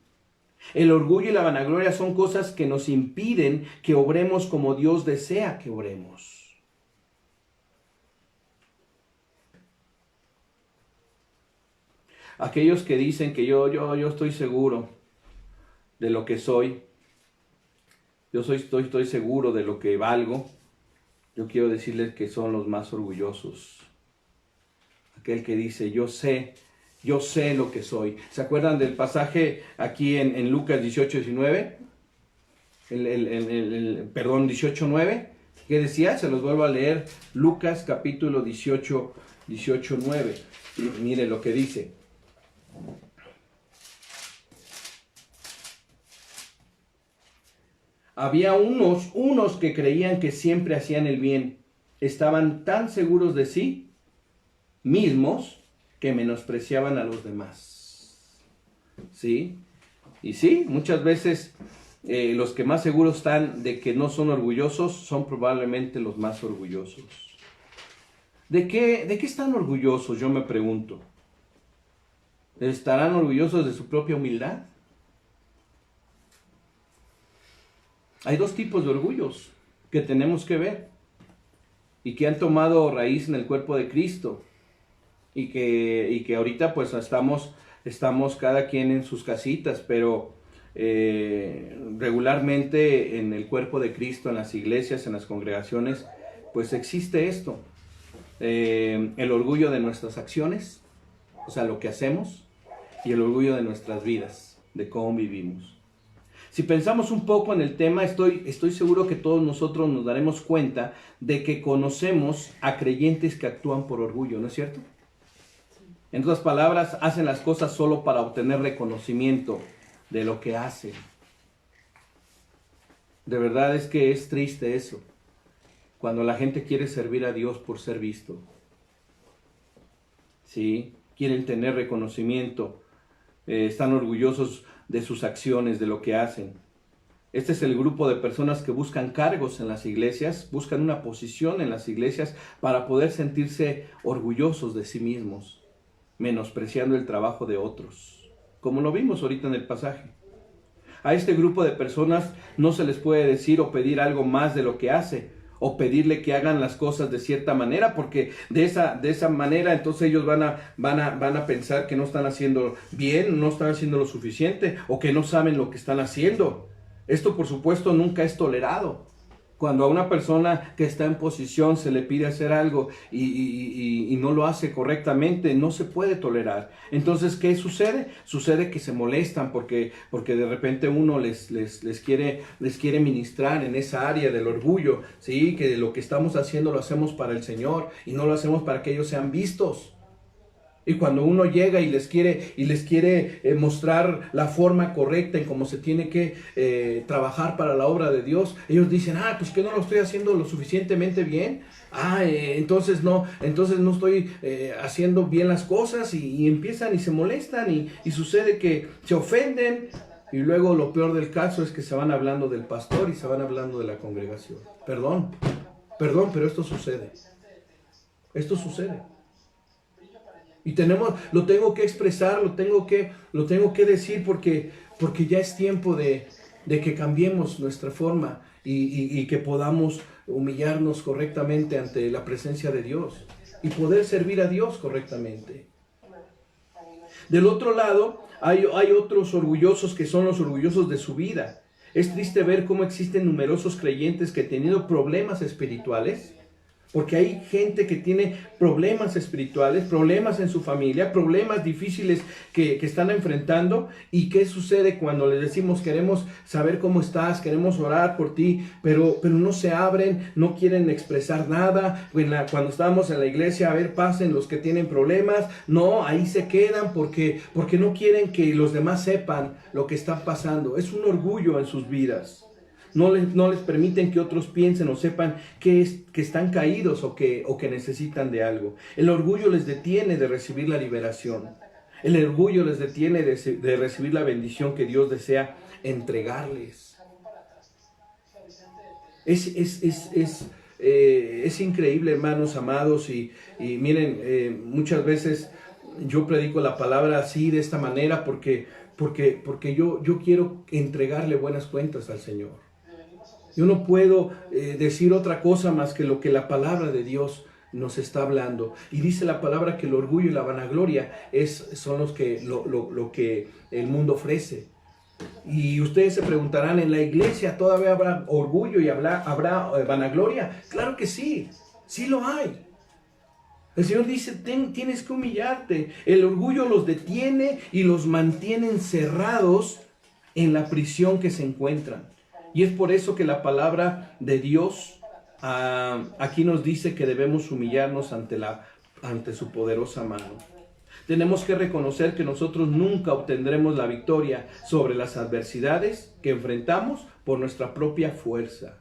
El orgullo y la vanagloria son cosas que nos impiden que obremos como Dios desea que obremos. Aquellos que dicen que yo estoy seguro de lo que soy, estoy seguro de lo que valgo, yo quiero decirles que son los más orgullosos. Aquel que dice, yo sé lo que soy. ¿Se acuerdan del pasaje aquí en Lucas 18:19? 18:9. ¿Qué decía? Se los vuelvo a leer. Lucas capítulo 18:9. Mire lo que dice. Había unos que creían que siempre hacían el bien. Estaban tan seguros de sí mismos que menospreciaban a los demás. ¿Sí? Y sí, muchas veces los que más seguros están de que no son orgullosos son probablemente los más orgullosos. ¿De qué están orgullosos? Yo me pregunto. ¿Estarán orgullosos de su propia humildad? Hay dos tipos de orgullos que tenemos que ver y que han tomado raíz en el cuerpo de Cristo y que ahorita pues estamos cada quien en sus casitas, pero regularmente en el cuerpo de Cristo, en las iglesias, en las congregaciones, pues existe esto, el orgullo de nuestras acciones, o sea, lo que hacemos, y el orgullo de nuestras vidas, de cómo vivimos. Si pensamos un poco en el tema, estoy seguro que todos nosotros nos daremos cuenta de que conocemos a creyentes que actúan por orgullo, ¿no es cierto? En otras palabras, hacen las cosas solo para obtener reconocimiento de lo que hacen. De verdad es que es triste eso, cuando la gente quiere servir a Dios por ser visto. ¿Sí? Quieren tener reconocimiento, están orgullosos de sus acciones, de lo que hacen. Este es el grupo de personas que buscan cargos en las iglesias, buscan una posición en las iglesias para poder sentirse orgullosos de sí mismos, menospreciando el trabajo de otros, como lo vimos ahorita en el pasaje. A este grupo de personas no se les puede decir o pedir algo más de lo que hace, o pedirle que hagan las cosas de cierta manera, porque de esa manera entonces ellos van a pensar que no están haciendo bien, no están haciendo lo suficiente, o que no saben lo que están haciendo. Esto por supuesto nunca es tolerado. Cuando a una persona que está en posición se le pide hacer algo y no lo hace correctamente, no se puede tolerar. Entonces, ¿qué sucede? Sucede que se molestan porque de repente uno les quiere ministrar en esa área del orgullo, ¿sí? Que lo que estamos haciendo lo hacemos para el Señor y no lo hacemos para que ellos sean vistos. Y cuando uno llega y les quiere mostrar la forma correcta en cómo se tiene que trabajar para la obra de Dios, ellos dicen, pues que no lo estoy haciendo lo suficientemente bien, entonces no estoy haciendo bien las cosas, y empiezan y se molestan y sucede que se ofenden, y luego lo peor del caso es que se van hablando del pastor y se van hablando de la congregación. Perdón, pero esto sucede. Y lo tengo que expresar, lo tengo que decir porque ya es tiempo de que cambiemos nuestra forma y que podamos humillarnos correctamente ante la presencia de Dios y poder servir a Dios correctamente. Del otro lado, hay otros orgullosos que son los orgullosos de su vida. Es triste ver cómo existen numerosos creyentes que teniendo problemas espirituales, porque hay gente que tiene problemas espirituales, problemas en su familia, problemas difíciles que están enfrentando. ¿Y qué sucede cuando les decimos queremos saber cómo estás, queremos orar por ti, pero no se abren, no quieren expresar nada? Cuando estábamos en la iglesia, a ver, pasen los que tienen problemas. No, ahí se quedan porque no quieren que los demás sepan lo que está pasando. Es un orgullo en sus vidas. No les permiten que otros piensen o sepan que están caídos o que necesitan de algo. El orgullo les detiene de recibir la liberación. El orgullo les detiene de recibir la bendición que Dios desea entregarles. Es increíble, hermanos amados, y miren, muchas veces yo predico la palabra así, de esta manera, porque yo quiero entregarle buenas cuentas al Señor. Yo no puedo decir otra cosa más que lo que la palabra de Dios nos está hablando. Y dice la palabra que el orgullo y la vanagloria son lo que el mundo ofrece. Y ustedes se preguntarán, ¿en la iglesia todavía habrá orgullo y habrá vanagloria? Claro que sí, sí lo hay. El Señor dice, tienes que humillarte. El orgullo los detiene y los mantiene encerrados en la prisión que se encuentran. Y es por eso que la palabra de Dios aquí nos dice que debemos humillarnos ante su poderosa mano. Tenemos que reconocer que nosotros nunca obtendremos la victoria sobre las adversidades que enfrentamos por nuestra propia fuerza.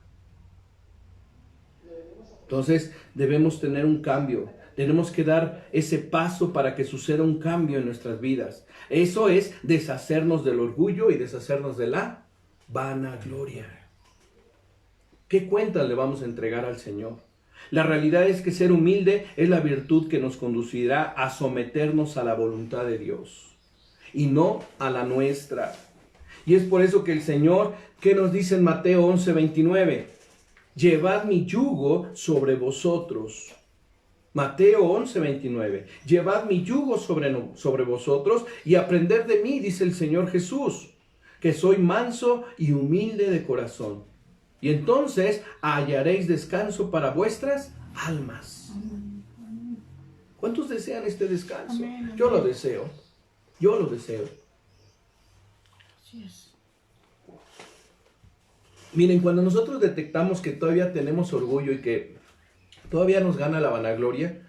Entonces debemos tener un cambio. Tenemos que dar ese paso para que suceda un cambio en nuestras vidas. Eso es deshacernos del orgullo y deshacernos de la vanagloria. ¿Qué cuentas le vamos a entregar al Señor? La realidad es que ser humilde es la virtud que nos conducirá a someternos a la voluntad de Dios y no a la nuestra. Y es por eso que el Señor, ¿qué nos dice en Mateo 11:29? Llevad mi yugo sobre vosotros. Mateo 11:29. Llevad mi yugo sobre vosotros y aprended de mí, dice el Señor Jesús, que soy manso y humilde de corazón. Y entonces hallaréis descanso para vuestras almas. ¿Cuántos desean este descanso? Amén. Yo lo deseo. Yo lo deseo. Miren, cuando nosotros detectamos que todavía tenemos orgullo y que todavía nos gana la vanagloria,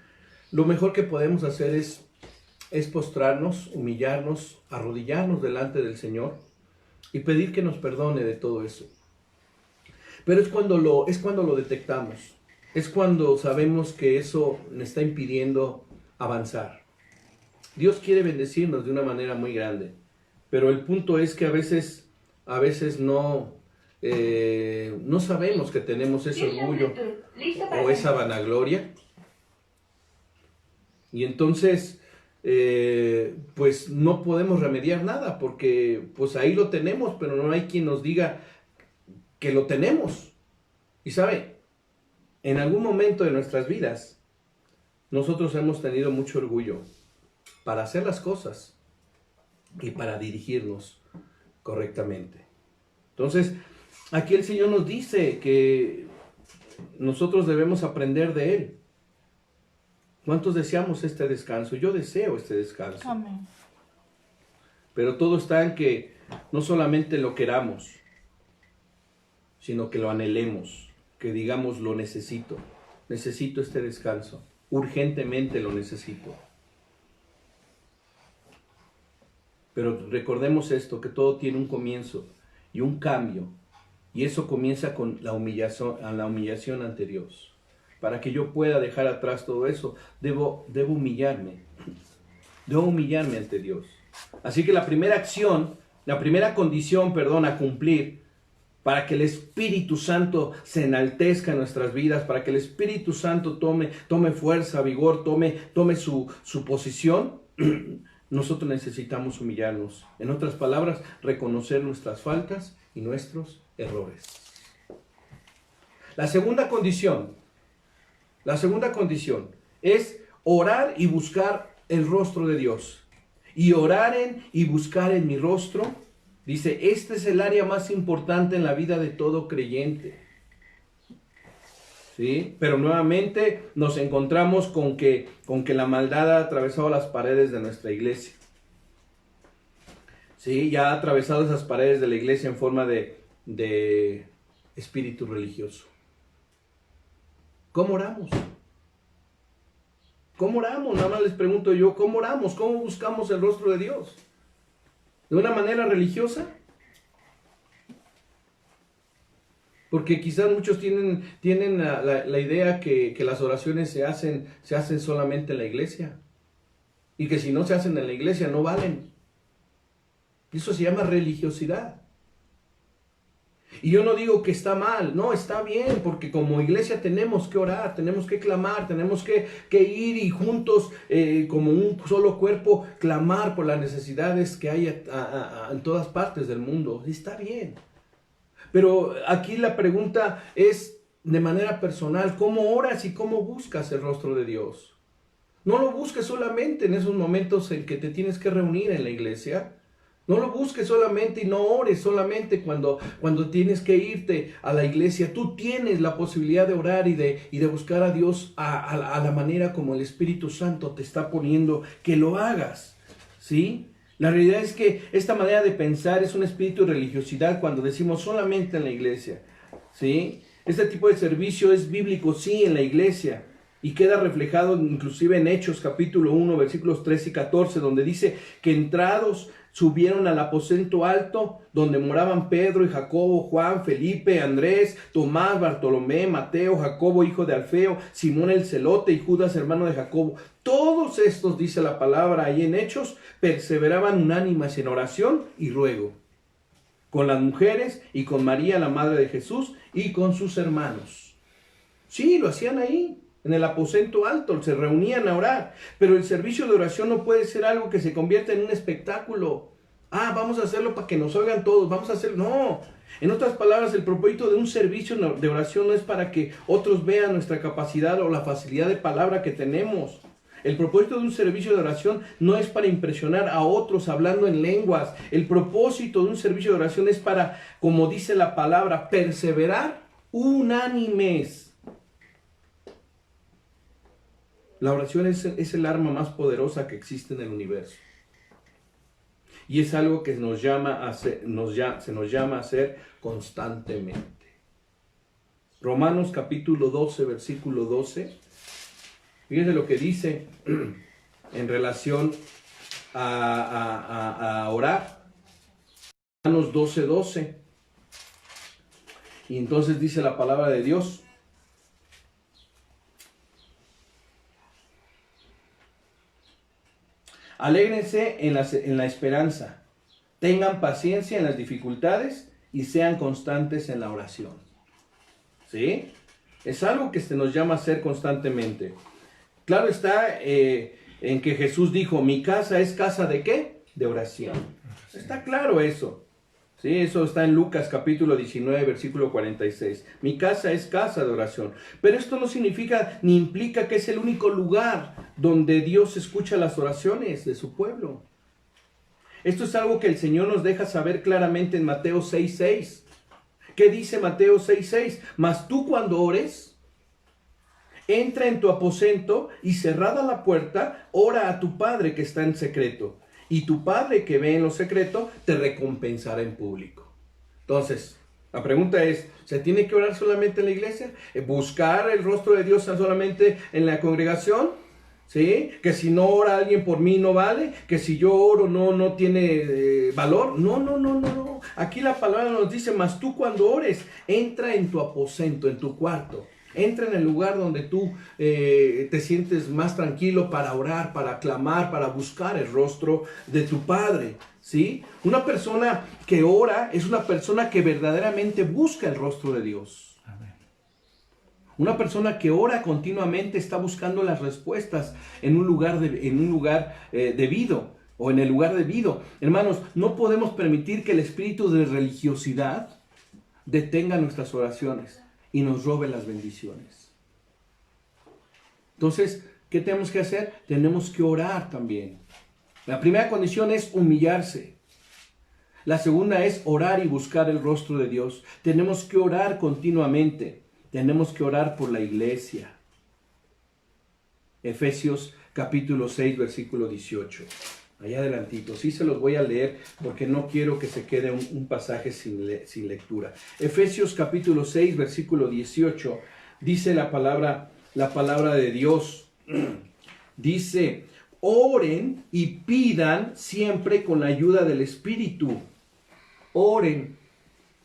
lo mejor que podemos hacer es postrarnos, humillarnos, arrodillarnos delante del Señor y pedir que nos perdone de todo eso. Pero es cuando lo detectamos, es cuando sabemos que eso nos está impidiendo avanzar. Dios quiere bendecirnos de una manera muy grande, pero el punto es que a veces no sabemos que tenemos ese orgullo o esa vanagloria. Y entonces, pues no podemos remediar nada, porque pues ahí lo tenemos, pero no hay quien nos diga que lo tenemos. Y sabe, en algún momento de nuestras vidas, nosotros hemos tenido mucho orgullo para hacer las cosas y para dirigirnos correctamente. Entonces, aquí el Señor nos dice que nosotros debemos aprender de Él. ¿Cuántos deseamos este descanso? Yo deseo este descanso. Amén. Pero todo está en que no solamente lo queramos, sino que lo anhelemos, que digamos lo necesito. Necesito este descanso. Urgentemente lo necesito. Pero recordemos esto, que todo tiene un comienzo y un cambio. Y eso comienza con la humillación ante Dios. Para que yo pueda dejar atrás todo eso, debo humillarme. Debo humillarme ante Dios. Así que la primera condición a cumplir para que el Espíritu Santo se enaltezca en nuestras vidas, para que el Espíritu Santo tome fuerza, vigor, tome su posición, nosotros necesitamos humillarnos. En otras palabras, reconocer nuestras faltas y nuestros errores. La segunda condición es orar y buscar el rostro de Dios. Y oraren y buscar en mi rostro. Dice, este es el área más importante en la vida de todo creyente. ¿Sí? Pero nuevamente nos encontramos con que la maldad ha atravesado las paredes de nuestra iglesia. ¿Sí? Ya ha atravesado esas paredes de la iglesia en forma de espíritu religioso. ¿Cómo oramos? ¿Cómo oramos? Nada más les pregunto yo, ¿cómo oramos? ¿Cómo buscamos el rostro de Dios? ¿De una manera religiosa? Porque quizás muchos tienen la idea que las oraciones se hacen solamente en la iglesia. Y que si no se hacen en la iglesia no valen. Eso se llama religiosidad. Y yo no digo que está mal, no, está bien, porque como iglesia tenemos que orar, tenemos que clamar, tenemos que ir y juntos, como un solo cuerpo, clamar por las necesidades que hay en todas partes del mundo. Está bien. Pero aquí la pregunta es de manera personal, ¿cómo oras y cómo buscas el rostro de Dios? No lo busques solamente en esos momentos en que te tienes que reunir en la iglesia. No lo busques solamente y no ores solamente cuando tienes que irte a la iglesia. Tú tienes la posibilidad de orar y de buscar a Dios a la manera como el Espíritu Santo te está poniendo que lo hagas, ¿sí? La realidad es que esta manera de pensar es un espíritu de religiosidad cuando decimos solamente en la iglesia, ¿sí? Este tipo de servicio es bíblico, sí, en la iglesia. Y queda reflejado inclusive en Hechos capítulo 1, versículos 13 y 14, donde dice que entrados subieron al aposento alto, donde moraban Pedro y Jacobo, Juan, Felipe, Andrés, Tomás, Bartolomé, Mateo, Jacobo, hijo de Alfeo, Simón el celote y Judas, hermano de Jacobo. Todos estos, dice la palabra ahí en Hechos, perseveraban unánimes en oración y ruego, con las mujeres y con María, la madre de Jesús, y con sus hermanos. Sí, lo hacían ahí. En el aposento alto, se reunían a orar. Pero el servicio de oración no puede ser algo que se convierta en un espectáculo. Vamos a hacerlo para que nos oigan todos. Vamos a hacerlo. No. En otras palabras, el propósito de un servicio de oración no es para que otros vean nuestra capacidad o la facilidad de palabra que tenemos. El propósito de un servicio de oración no es para impresionar a otros hablando en lenguas. El propósito de un servicio de oración es para, como dice la palabra, perseverar unánimes. La oración es el arma más poderosa que existe en el universo. Y es algo que se nos llama a hacer constantemente. Romanos capítulo 12, versículo 12. Fíjense lo que dice en relación a orar. Romanos 12, 12. Y entonces dice la palabra de Dios. Alégrense en la esperanza, tengan paciencia en las dificultades y sean constantes en la oración. ¿Sí? Es algo que se nos llama a hacer constantemente. Claro está en que Jesús dijo, mi casa es casa ¿de qué? De oración. Está claro eso. Sí, eso está en Lucas capítulo 19, versículo 46. Mi casa es casa de oración. Pero esto no significa ni implica que es el único lugar donde Dios escucha las oraciones de su pueblo. Esto es algo que el Señor nos deja saber claramente en Mateo 6:6. ¿Qué dice Mateo 6:6? Mas tú cuando ores, entra en tu aposento y cerrada la puerta, ora a tu Padre que está en secreto. Y tu Padre que ve en lo secreto te recompensará en público. Entonces, la pregunta es, ¿se tiene que orar solamente en la iglesia? ¿Buscar el rostro de Dios solamente en la congregación? ¿Sí? Que si no ora alguien por mí no vale, que si yo oro no tiene valor. No. Aquí la palabra nos dice, mas tú cuando ores, entra en tu aposento, en tu cuarto. Entra en el lugar donde tú te sientes más tranquilo para orar, para clamar, para buscar el rostro de tu Padre, ¿sí? Una persona que ora es una persona que verdaderamente busca el rostro de Dios. Amén. Una persona que ora continuamente está buscando las respuestas en un lugar debido o en el lugar debido. Hermanos, no podemos permitir que el espíritu de religiosidad detenga nuestras oraciones. y nos robe las bendiciones. Entonces, ¿qué tenemos que hacer? Tenemos que orar también. La primera condición es humillarse. La segunda es orar y buscar el rostro de Dios. Tenemos que orar continuamente. Tenemos que orar por la iglesia. Efesios capítulo 6, versículo 18. Allá adelantito. Sí se los voy a leer porque no quiero que se quede un pasaje sin lectura. Efesios capítulo 6, versículo 18. Dice la palabra de Dios. Dice, oren y pidan siempre con la ayuda del Espíritu. Oren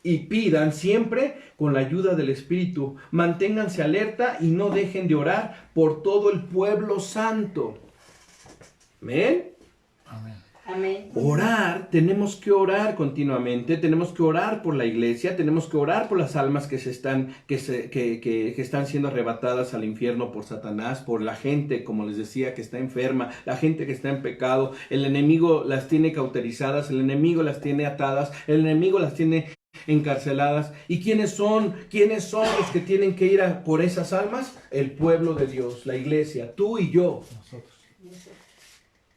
y pidan siempre con la ayuda del Espíritu. Manténganse alerta y no dejen de orar por todo el pueblo santo. ¿Amén? Amén. Orar, tenemos que orar continuamente, tenemos que orar por la iglesia, tenemos que orar por las almas que están siendo arrebatadas al infierno por Satanás, por la gente, como les decía, que está enferma, la gente que está en pecado. El enemigo las tiene cauterizadas, el enemigo las tiene atadas, el enemigo las tiene encarceladas. ¿Y quiénes son los que tienen que ir por esas almas? El pueblo de Dios, la iglesia, tú y yo. Nosotros.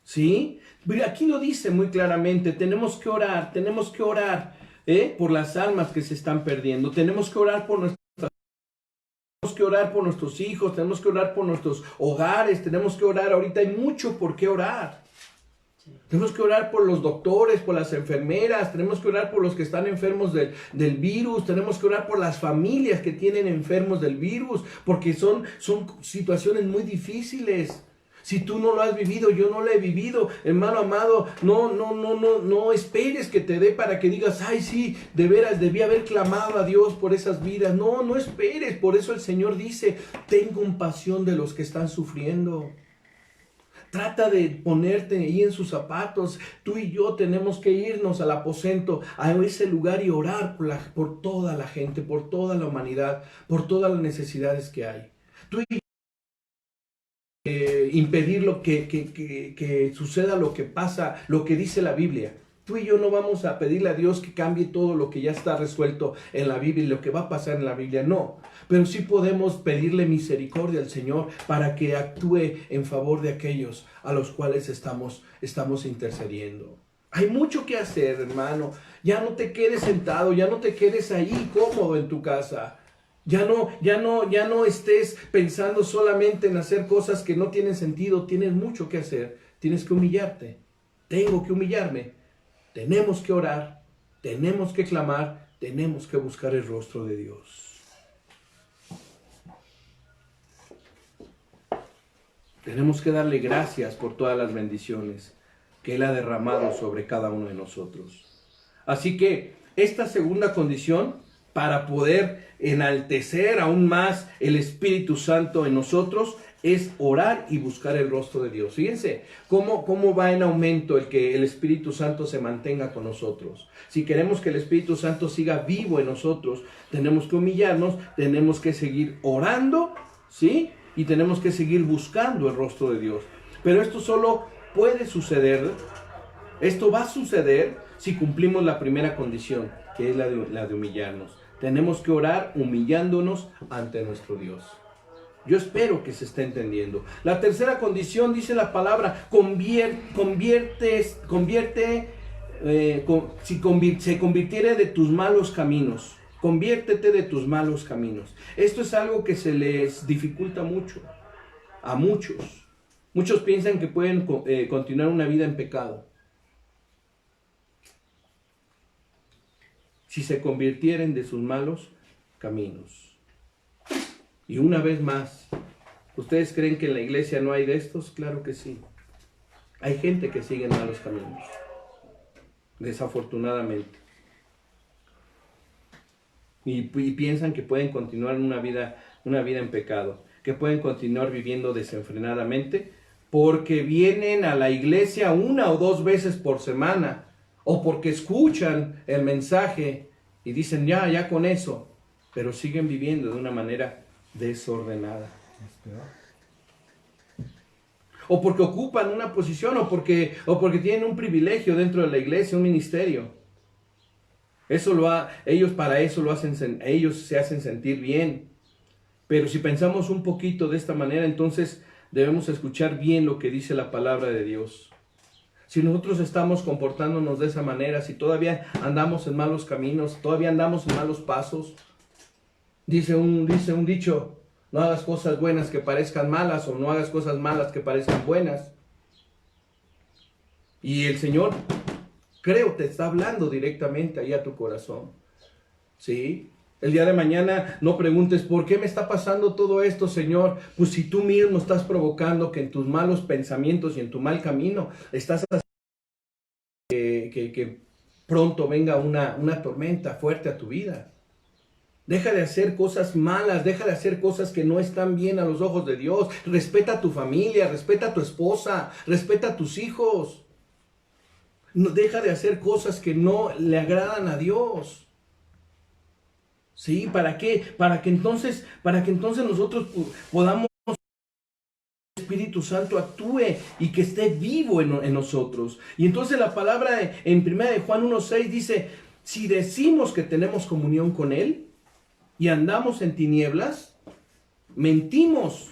¿Sí? Aquí lo dice muy claramente, tenemos que orar por las almas que se están perdiendo, tenemos que orar por nuestros hijos, tenemos que orar por nuestros hogares, tenemos que orar, ahorita hay mucho por qué orar. Tenemos que orar por los doctores, por las enfermeras, tenemos que orar por los que están enfermos del virus, tenemos que orar por las familias que tienen enfermos del virus, porque son situaciones muy difíciles. Si tú no lo has vivido, yo no lo he vivido, hermano amado, no esperes que te dé para que digas, ay sí, de veras debí haber clamado a Dios por esas vidas. No esperes, por eso el Señor dice, ten compasión de los que están sufriendo. Trata de ponerte ahí en sus zapatos. Tú y yo tenemos que irnos al aposento, a ese lugar y orar por toda la gente, por toda la humanidad, por todas las necesidades que hay. Tú y impedir que suceda lo que pasa, lo que dice la Biblia. Tú y yo no vamos a pedirle a Dios que cambie todo lo que ya está resuelto en la Biblia y lo que va a pasar en la Biblia, no. Pero sí podemos pedirle misericordia al Señor para que actúe en favor de aquellos a los cuales estamos intercediendo. Hay mucho que hacer, hermano. Ya no te quedes sentado, ya no te quedes ahí cómodo en tu casa. Ya no estés pensando solamente en hacer cosas que no tienen sentido. Tienes mucho que hacer. Tienes que humillarte. Tengo que humillarme. Tenemos que orar. Tenemos que clamar. Tenemos que buscar el rostro de Dios. Tenemos que darle gracias por todas las bendiciones que Él ha derramado sobre cada uno de nosotros. Así que esta segunda condición, para poder enaltecer aún más el Espíritu Santo en nosotros, es orar y buscar el rostro de Dios. Fíjense cómo va en aumento el que el Espíritu Santo se mantenga con nosotros. Si queremos que el Espíritu Santo siga vivo en nosotros, tenemos que humillarnos, tenemos que seguir orando, ¿sí? Y tenemos que seguir buscando el rostro de Dios. Pero esto solo puede suceder, esto va a suceder si cumplimos la primera condición, que es la de humillarnos. Tenemos que orar humillándonos ante nuestro Dios. Yo espero que se esté entendiendo. La tercera condición, dice la palabra, se convirtiere de tus malos caminos. Conviértete de tus malos caminos. Esto es algo que se les dificulta mucho a muchos. Muchos piensan que pueden continuar una vida en pecado. Si se convirtieren de sus malos caminos. Y una vez más, ¿ustedes creen que en la iglesia no hay de estos? Claro que sí. Hay gente que sigue en malos caminos. Desafortunadamente. Y piensan que pueden continuar una vida en pecado. Que pueden continuar viviendo desenfrenadamente porque vienen a la iglesia 1 o 2 veces por semana. O porque escuchan el mensaje y dicen ya con eso, pero siguen viviendo de una manera desordenada. O porque ocupan una posición, o porque tienen un privilegio dentro de la iglesia, un ministerio. Ellos para eso lo hacen, ellos se hacen sentir bien. Pero si pensamos un poquito de esta manera, entonces debemos escuchar bien lo que dice la palabra de Dios. Si nosotros estamos comportándonos de esa manera, si todavía andamos en malos caminos, todavía andamos en malos pasos, dice un dicho, no hagas cosas buenas que parezcan malas, o no hagas cosas malas que parezcan buenas. Y el Señor, creo, te está hablando directamente ahí a tu corazón. ¿Sí? El día de mañana no preguntes, ¿por qué me está pasando todo esto, Señor? Pues si tú mismo estás provocando que en tus malos pensamientos y en tu mal camino estás haciendo que pronto venga una tormenta fuerte a tu vida. Deja de hacer cosas malas, deja de hacer cosas que no están bien a los ojos de Dios. Respeta a tu familia, respeta a tu esposa, respeta a tus hijos. No, deja de hacer cosas que no le agradan a Dios. ¿Sí? ¿Para qué? Para que entonces nosotros podamos que el Espíritu Santo actúe y que esté vivo en nosotros. Y entonces la palabra en 1 Juan 1:6 dice, si decimos que tenemos comunión con Él y andamos en tinieblas, mentimos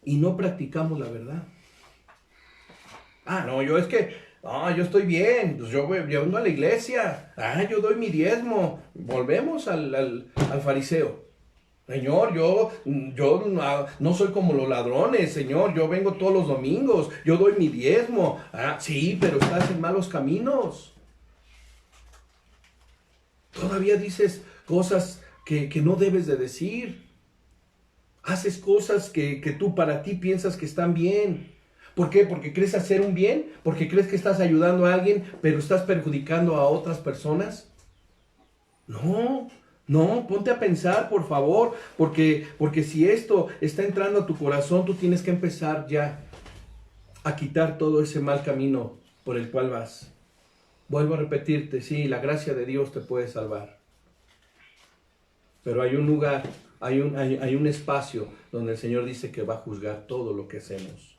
y no practicamos la verdad. Yo estoy bien, pues yo vengo a la iglesia, yo doy mi diezmo. Volvemos al fariseo. Señor, yo no soy como los ladrones, Señor, yo vengo todos los domingos, yo doy mi diezmo. Sí, pero estás en malos caminos. Todavía dices cosas que no debes de decir. Haces cosas que tú para ti piensas que están bien. ¿Por qué? Porque crees hacer un bien, porque crees que estás ayudando a alguien, pero estás perjudicando a otras personas. No, ponte a pensar, por favor, porque si esto está entrando a tu corazón, tú tienes que empezar ya a quitar todo ese mal camino por el cual vas. Vuelvo a repetirte, sí, la gracia de Dios te puede salvar. Pero hay un lugar, hay un espacio donde el Señor dice que va a juzgar todo lo que hacemos.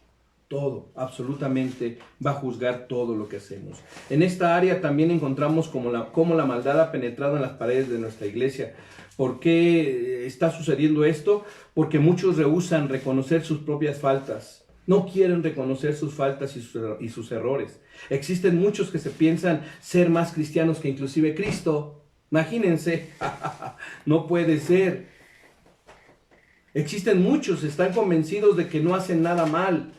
Todo, absolutamente va a juzgar todo lo que hacemos. En esta área también encontramos cómo la maldad ha penetrado en las paredes de nuestra iglesia. ¿Por qué está sucediendo esto? Porque muchos rehúsan reconocer sus propias faltas. No quieren reconocer sus faltas y sus errores. Existen muchos que se piensan ser más cristianos que inclusive Cristo. Imagínense, no puede ser. Existen muchos que están convencidos de que no hacen nada mal.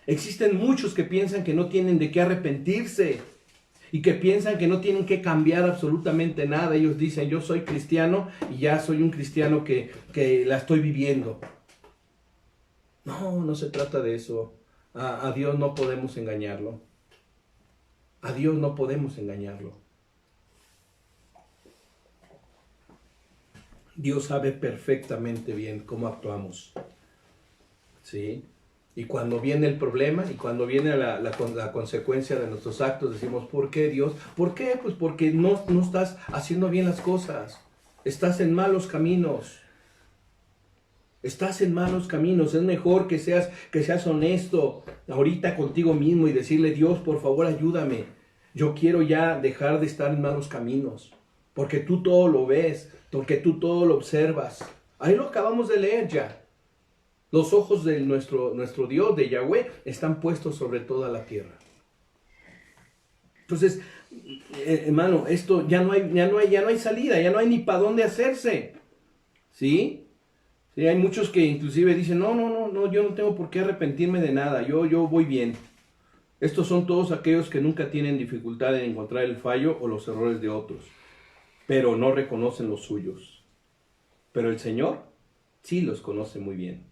Existen muchos que piensan que no tienen de qué arrepentirse y que piensan que no tienen que cambiar absolutamente nada. Ellos dicen, yo soy cristiano y ya soy un cristiano que la estoy viviendo. No se trata de eso. A Dios no podemos engañarlo. A Dios no podemos engañarlo. Dios sabe perfectamente bien cómo actuamos. ¿Sí? Y cuando viene el problema y cuando viene la consecuencia de nuestros actos, decimos, ¿por qué, Dios? ¿Por qué? Pues porque no estás haciendo bien las cosas. Estás en malos caminos. Estás en malos caminos. Es mejor que seas honesto ahorita contigo mismo y decirle, Dios, por favor, ayúdame. Yo quiero ya dejar de estar en malos caminos. Porque tú todo lo ves, porque tú todo lo observas. Ahí lo acabamos de leer ya. Los ojos de nuestro Dios, de Yahweh, están puestos sobre toda la tierra. Entonces, hermano, esto ya no hay salida, ya no hay ni para dónde hacerse. ¿Sí? Sí, hay muchos que inclusive dicen, no, yo no tengo por qué arrepentirme de nada, yo voy bien. Estos son todos aquellos que nunca tienen dificultad en encontrar el fallo o los errores de otros, pero no reconocen los suyos. Pero el Señor sí los conoce muy bien.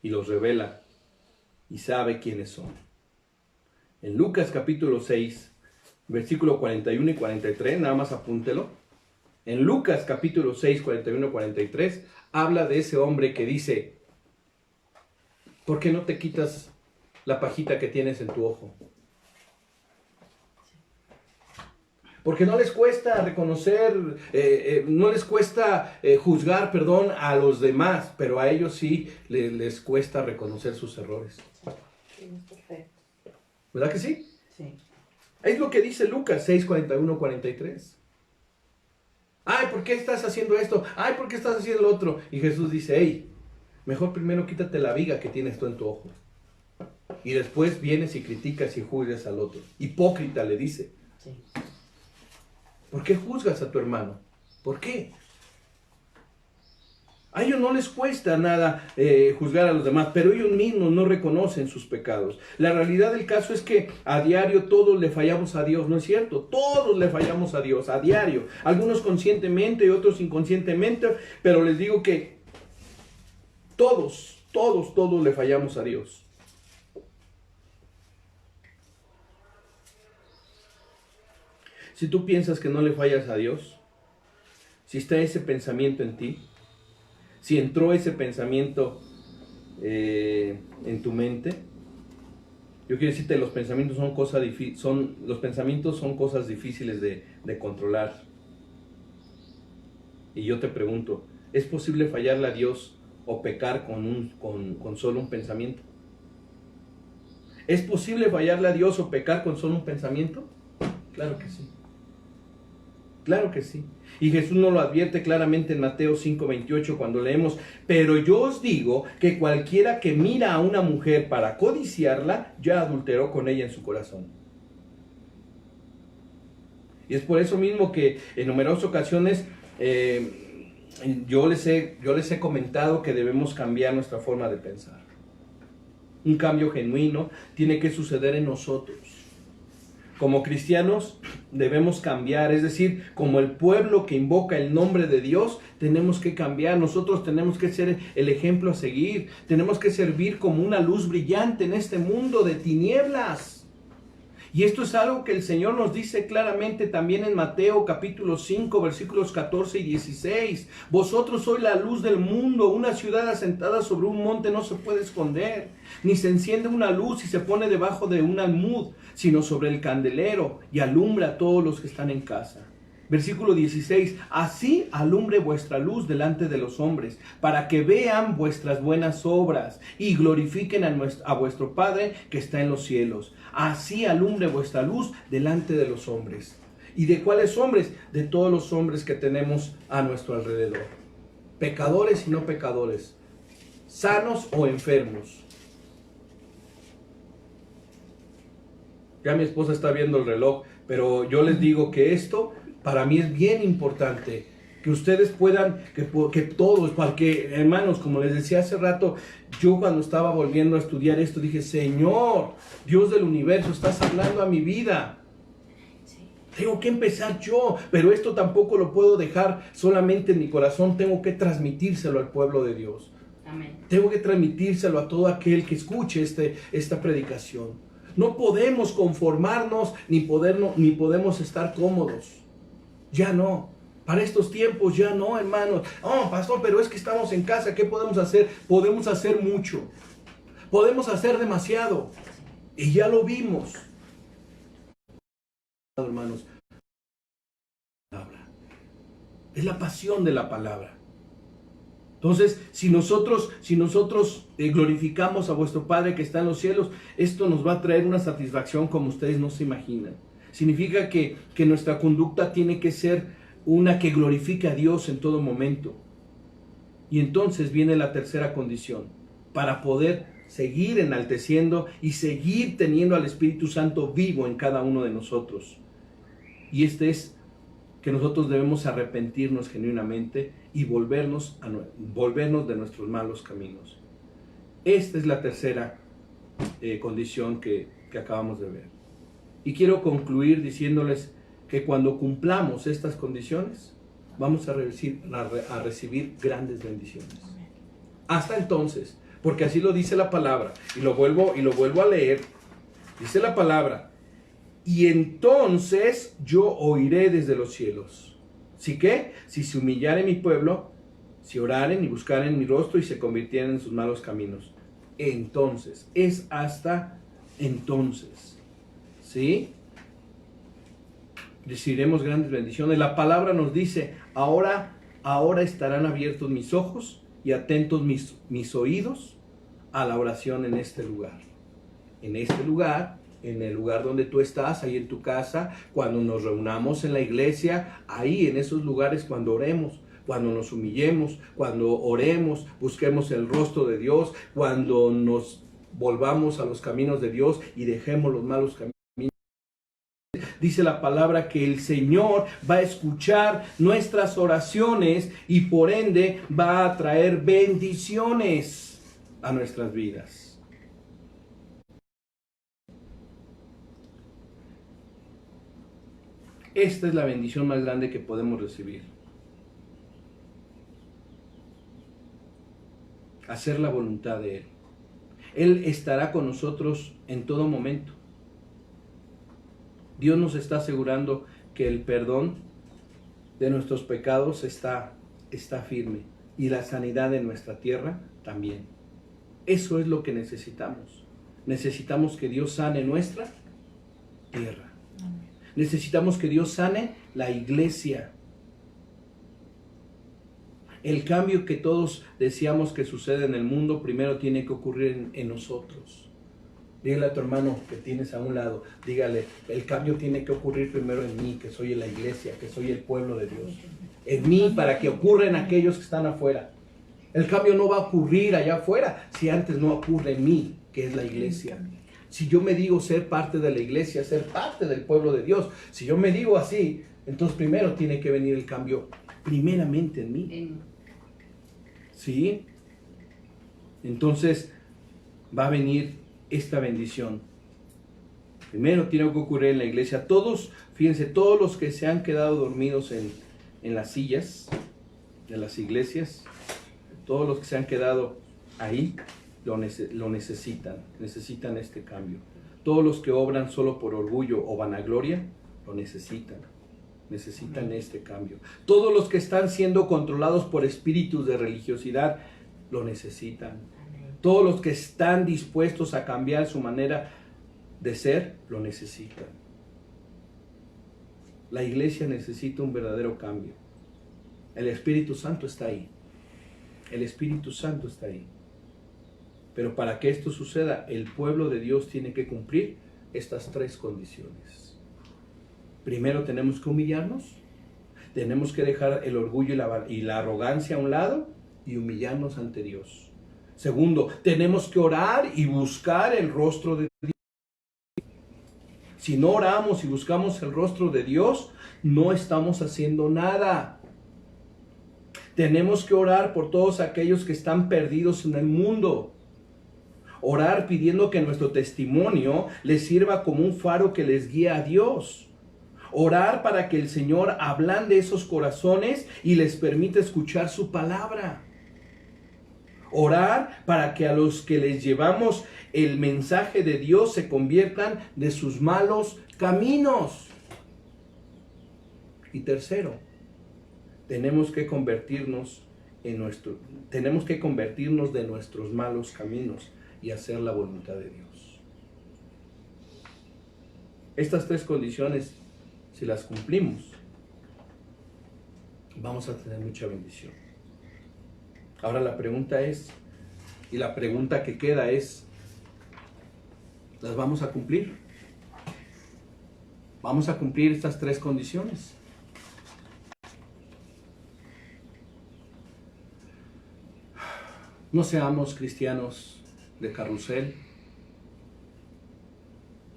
Y los revela y sabe quiénes son. En Lucas capítulo 6, versículo 41 y 43, nada más apúntelo. En Lucas capítulo 6, 41 y 43, habla de ese hombre que dice, ¿por qué no te quitas la pajita que tienes en tu ojo? Porque no les cuesta reconocer, no les cuesta juzgar, a los demás, pero a ellos sí les cuesta reconocer sus errores. Sí, es perfecto. ¿Verdad que sí? Sí. Es lo que dice Lucas 6, 41, 43. Ay, ¿por qué estás haciendo esto? Ay, ¿por qué estás haciendo lo otro? Y Jesús dice, hey, mejor primero quítate la viga que tienes tú en tu ojo. Y después vienes y criticas y juzgas al otro. Hipócrita, le dice. Sí. ¿Por qué juzgas a tu hermano? ¿Por qué? A ellos no les cuesta nada juzgar a los demás, pero ellos mismos no reconocen sus pecados. La realidad del caso es que a diario todos le fallamos a Dios, ¿no es cierto? Todos le fallamos a Dios, a diario. Algunos conscientemente y otros inconscientemente, pero les digo que todos le fallamos a Dios. Si tú piensas que no le fallas a Dios, si está ese pensamiento en ti, si entró ese pensamiento en tu mente, yo quiero decirte, los pensamientos son cosas difíciles de controlar. Y yo te pregunto, ¿es posible fallarle a Dios o pecar con solo un pensamiento? ¿Es posible fallarle a Dios o pecar con solo un pensamiento? Claro que sí. Claro que sí. Y Jesús nos lo advierte claramente en Mateo 5:28 cuando leemos, pero yo os digo que cualquiera que mira a una mujer para codiciarla, ya adulteró con ella en su corazón. Y es por eso mismo que en numerosas ocasiones yo les he comentado que debemos cambiar nuestra forma de pensar. Un cambio genuino tiene que suceder en nosotros. Como cristianos debemos cambiar, es decir, como el pueblo que invoca el nombre de Dios, tenemos que cambiar. Nosotros tenemos que ser el ejemplo a seguir. Tenemos que servir como una luz brillante en este mundo de tinieblas. Y esto es algo que el Señor nos dice claramente también en Mateo capítulo 5, versículos 14 y 16. Vosotros sois la luz del mundo. Una ciudad asentada sobre un monte no se puede esconder, ni se enciende una luz y se pone debajo de un almud, sino sobre el candelero, y alumbra a todos los que están en casa. Versículo 16, así alumbre vuestra luz delante de los hombres, para que vean vuestras buenas obras y glorifiquen a vuestro Padre que está en los cielos. Así alumbre vuestra luz delante de los hombres. ¿Y de cuáles hombres? De todos los hombres que tenemos a nuestro alrededor. Pecadores y no pecadores, sanos o enfermos. Ya mi esposa está viendo el reloj, pero yo les digo que esto para mí es bien importante, que ustedes puedan, que todos, porque hermanos, como les decía hace rato, yo cuando estaba volviendo a estudiar esto dije, Señor, Dios del universo, estás hablando a mi vida. Tengo que empezar yo, pero esto tampoco lo puedo dejar solamente en mi corazón, tengo que transmitírselo al pueblo de Dios. Amén. Tengo que transmitírselo a todo aquel que escuche esta predicación. No podemos conformarnos ni podemos estar cómodos. Ya no. Para estos tiempos ya no, hermanos. Oh, pastor, pero es que estamos en casa. ¿Qué podemos hacer? Podemos hacer mucho. Podemos hacer demasiado. Y ya lo vimos. Hermanos, es la pasión de la palabra. Entonces, si nosotros glorificamos a vuestro Padre que está en los cielos, esto nos va a traer una satisfacción como ustedes no se imaginan. Significa que nuestra conducta tiene que ser una que glorifique a Dios en todo momento. Y entonces viene la tercera condición, para poder seguir enalteciendo y seguir teniendo al Espíritu Santo vivo en cada uno de nosotros. Y este es que nosotros debemos arrepentirnos genuinamente y volvernos de nuestros malos caminos. Esta es la tercera condición que acabamos de ver. Y quiero concluir diciéndoles que cuando cumplamos estas condiciones, vamos a recibir grandes bendiciones. Hasta entonces, porque así lo dice la palabra, y lo vuelvo a leer, dice la palabra, y entonces yo oiré desde los cielos. ¿Sí qué? Si se humillare mi pueblo, si oraren y buscaren mi rostro y se convirtieren en sus malos caminos. Entonces, es hasta entonces. ¿Sí? Recibiremos grandes bendiciones. La palabra nos dice, ahora estarán abiertos mis ojos y atentos mis oídos a la oración en este lugar. En este lugar en el lugar donde tú estás, ahí en tu casa, cuando nos reunamos en la iglesia, ahí en esos lugares cuando oremos, cuando nos humillemos, cuando oremos, busquemos el rostro de Dios, cuando nos volvamos a los caminos de Dios y dejemos los malos caminos. Dice la palabra que el Señor va a escuchar nuestras oraciones y por ende va a traer bendiciones a nuestras vidas. Esta es la bendición más grande que podemos recibir. Hacer la voluntad de Él. Él estará con nosotros en todo momento. Dios nos está asegurando que el perdón de nuestros pecados está firme y la sanidad de nuestra tierra también. Eso es lo que necesitamos. Necesitamos que Dios sane nuestra tierra. Necesitamos que Dios sane la iglesia. El cambio que todos deseamos que suceda en el mundo primero tiene que ocurrir en nosotros. Dígale a tu hermano que tienes a un lado, dígale, el cambio tiene que ocurrir primero en mí, que soy en la iglesia, que soy el pueblo de Dios. En mí, para que ocurra en aquellos que están afuera. El cambio no va a ocurrir allá afuera si antes no ocurre en mí, que es la iglesia. Si yo me digo ser parte de la iglesia, ser parte del pueblo de Dios, si yo me digo así, entonces primero tiene que venir el cambio primeramente en mí. ¿Sí? Entonces va a venir esta bendición. Primero tiene que ocurrir en la iglesia. Todos, fíjense, todos los que se han quedado dormidos en las sillas de las iglesias, todos los que se han quedado ahí, lo necesitan este cambio. Todos los que obran solo por orgullo o vanagloria, lo necesitan este cambio. Todos los que están siendo controlados por espíritus de religiosidad, lo necesitan. Todos los que están dispuestos a cambiar su manera de ser, lo necesitan. La iglesia necesita un verdadero cambio. El Espíritu Santo está ahí. El Espíritu Santo está ahí. Pero para que esto suceda, el pueblo de Dios tiene que cumplir estas tres condiciones. Primero tenemos que humillarnos. Tenemos que dejar el orgullo y la arrogancia a un lado y humillarnos ante Dios. Segundo, tenemos que orar y buscar el rostro de Dios. Si no oramos y buscamos el rostro de Dios, no estamos haciendo nada. Tenemos que orar por todos aquellos que están perdidos en el mundo. Orar pidiendo que nuestro testimonio les sirva como un faro que les guíe a Dios. Orar para que el Señor ablande esos corazones y les permita escuchar su palabra. Orar para que a los que les llevamos el mensaje de Dios se conviertan de sus malos caminos. Y tercero, tenemos que convertirnos de nuestros malos caminos y hacer la voluntad de Dios. Estas tres condiciones, si las cumplimos, vamos a tener mucha bendición. Ahora la pregunta es, y la pregunta que queda es, ¿las vamos a cumplir? ¿Vamos a cumplir estas tres condiciones? No seamos cristianos de carrusel.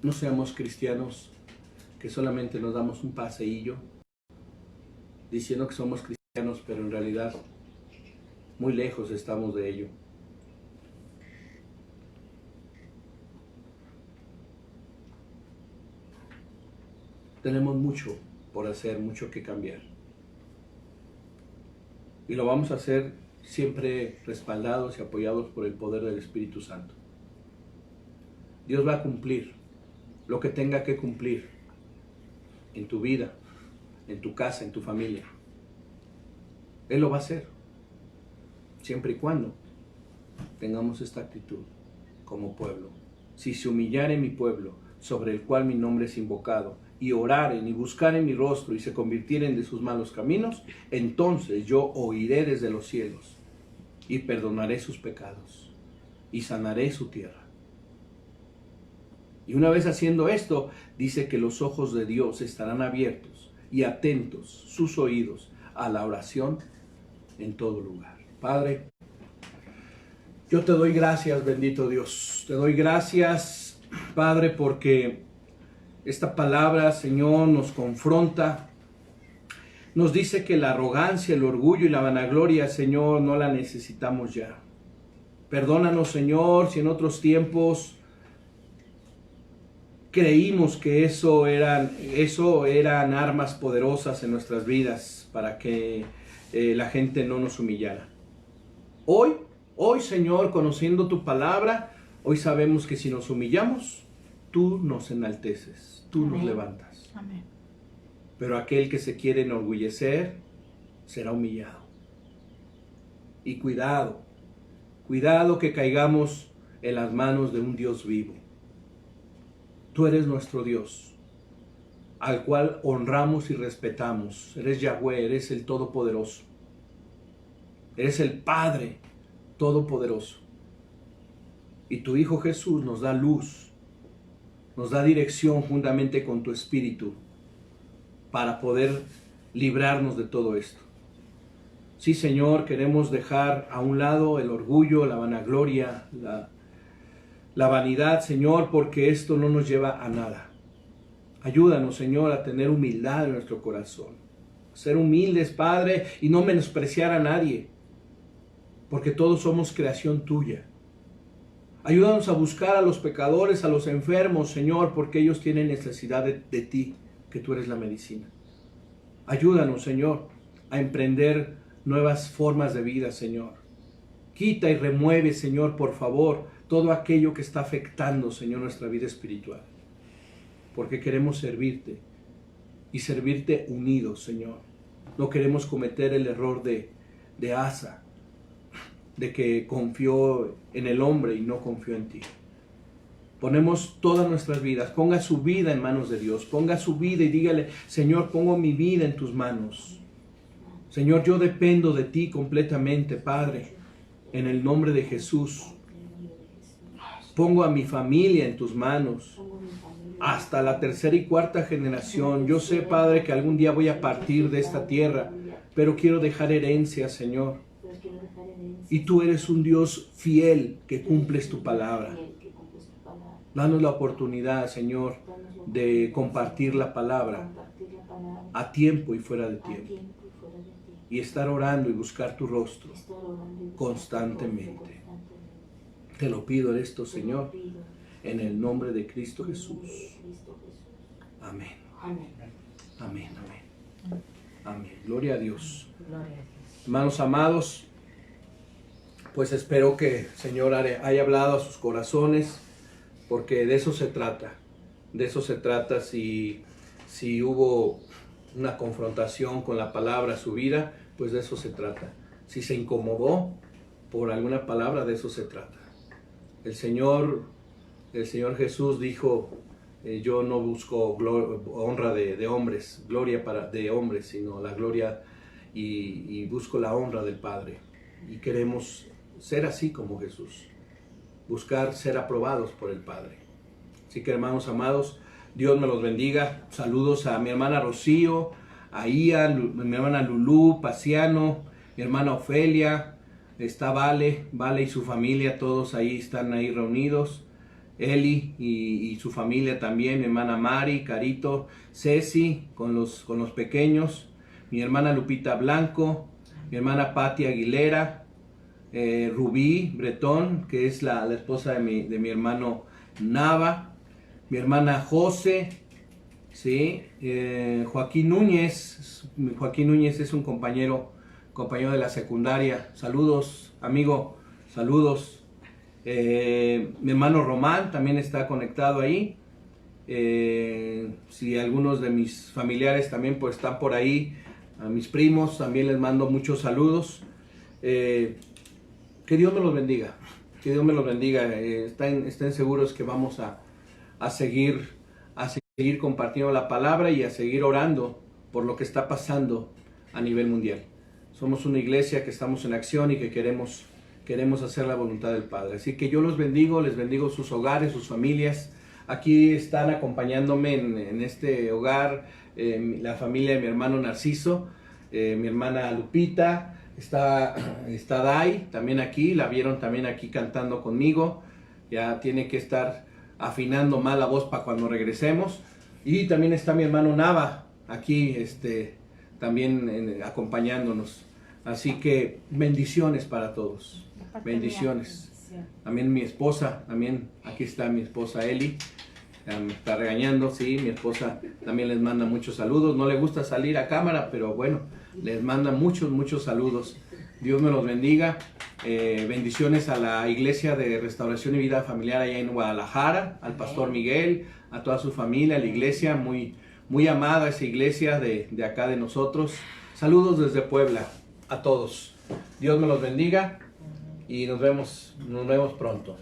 No seamos cristianos que solamente nos damos un paseillo diciendo que somos cristianos, pero en realidad muy lejos estamos de ello. Tenemos mucho por hacer, mucho que cambiar. Y lo vamos a hacer siempre respaldados y apoyados por el poder del Espíritu Santo. Dios va a cumplir lo que tenga que cumplir en tu vida, en tu casa, en tu familia. Él lo va a hacer, siempre y cuando tengamos esta actitud como pueblo. Si se humillare mi pueblo, sobre el cual mi nombre es invocado, y oraren y buscaren mi rostro y se convirtieren de sus malos caminos, entonces yo oiré desde los cielos y perdonaré sus pecados y sanaré su tierra. Y una vez haciendo esto, dice que los ojos de Dios estarán abiertos y atentos sus oídos a la oración en todo lugar. Padre, yo te doy gracias, bendito Dios. Te doy gracias, Padre, porque esta palabra, Señor, nos confronta. Nos dice que la arrogancia, el orgullo y la vanagloria, Señor, no la necesitamos ya. Perdónanos, Señor, si en otros tiempos creímos que eso eran armas poderosas en nuestras vidas para que la gente no nos humillara. Hoy, Señor, conociendo tu palabra, hoy sabemos que si nos humillamos, tú nos enalteces, tú nos levantas. Amén. Pero aquel que se quiere enorgullecer será humillado. Y cuidado que caigamos en las manos de un Dios vivo. Tú eres nuestro Dios, al cual honramos y respetamos. Eres Yahweh, eres el Todopoderoso. Eres el Padre Todopoderoso. Y tu Hijo Jesús nos da luz, nos da dirección juntamente con tu Espíritu para poder librarnos de todo esto. Sí, Señor, queremos dejar a un lado el orgullo, la vanagloria, la vanidad, Señor, porque esto no nos lleva a nada. Ayúdanos, Señor, a tener humildad en nuestro corazón. Ser humildes, Padre, y no menospreciar a nadie, porque todos somos creación tuya. Ayúdanos a buscar a los pecadores, a los enfermos, Señor, porque ellos tienen necesidad de ti, que tú eres la medicina. Ayúdanos, Señor, a emprender nuevas formas de vida, Señor. Quita y remueve, Señor, por favor, todo aquello que está afectando, Señor, nuestra vida espiritual. Porque queremos servirte y servirte unidos, Señor. No queremos cometer el error de Asa, de que confió en el hombre y no confió en ti. Ponemos todas nuestras vidas, ponga su vida en manos de Dios, ponga su vida y dígale, Señor, pongo mi vida en tus manos. Señor, yo dependo de ti completamente, Padre, en el nombre de Jesús. Pongo a mi familia en tus manos, hasta la tercera y cuarta generación. Yo sé, Padre, que algún día voy a partir de esta tierra, pero quiero dejar herencia, Señor. Y tú eres un Dios fiel que cumples tu palabra. Danos la oportunidad, Señor, de compartir la palabra a tiempo y fuera de tiempo. Y estar orando y buscar tu rostro constantemente. Te lo pido esto, Señor, en el nombre de Cristo Jesús. Amén. Amén, amén. Amén. Gloria a Dios. Hermanos amados, pues espero que el Señor haya hablado a sus corazones, porque de eso se trata. De eso se trata si hubo una confrontación con la palabra a su vida, pues de eso se trata. Si se incomodó por alguna palabra, de eso se trata. El Señor Jesús dijo, yo no busco honra de hombres, gloria de hombres, sino la gloria y busco la honra del Padre. Y queremos ser así como Jesús, buscar ser aprobados por el Padre. Así que, hermanos amados, Dios me los bendiga. Saludos a mi hermana Rocío, a Ian, mi hermana Lulú, Paciano, mi hermana Ofelia, está Vale y su familia, todos ahí están ahí reunidos. Eli y su familia también, mi hermana Mari, Carito, Ceci con los pequeños, mi hermana Lupita Blanco, mi hermana Patti Aguilera, Rubí Bretón, que es la esposa de mi hermano Nava, mi hermana José, ¿sí? Joaquín Núñez es un compañero de la secundaria. Saludos, amigo, saludos. Mi hermano Román también está conectado ahí. Si algunos de mis familiares también pues están por ahí, a mis primos también les mando muchos saludos. Que Dios me los bendiga, que Dios me los bendiga. Estén seguros que vamos a seguir compartiendo la palabra y a seguir orando por lo que está pasando a nivel mundial. Somos una iglesia que estamos en acción y que queremos hacer la voluntad del Padre. Así que yo los bendigo, les bendigo sus hogares, sus familias, Aquí están acompañándome en este hogar, la familia de mi hermano Narciso, mi hermana Lupita, está Dai también aquí, la vieron también aquí cantando conmigo. Ya tiene que estar afinando más la voz para cuando regresemos. Y también está mi hermano Nava aquí también acompañándonos. Así que bendiciones para todos. Bendiciones. También mi esposa, también aquí está mi esposa Eli. Ya me está regañando, sí, mi esposa también les manda muchos saludos. No le gusta salir a cámara, pero bueno, les manda muchos saludos. Dios me los bendiga. Bendiciones a la Iglesia de Restauración y Vida Familiar allá en Guadalajara, al pastor Miguel, a toda su familia, a la iglesia, muy amada esa iglesia de acá de nosotros. Saludos desde Puebla a todos. Dios me los bendiga y nos vemos pronto.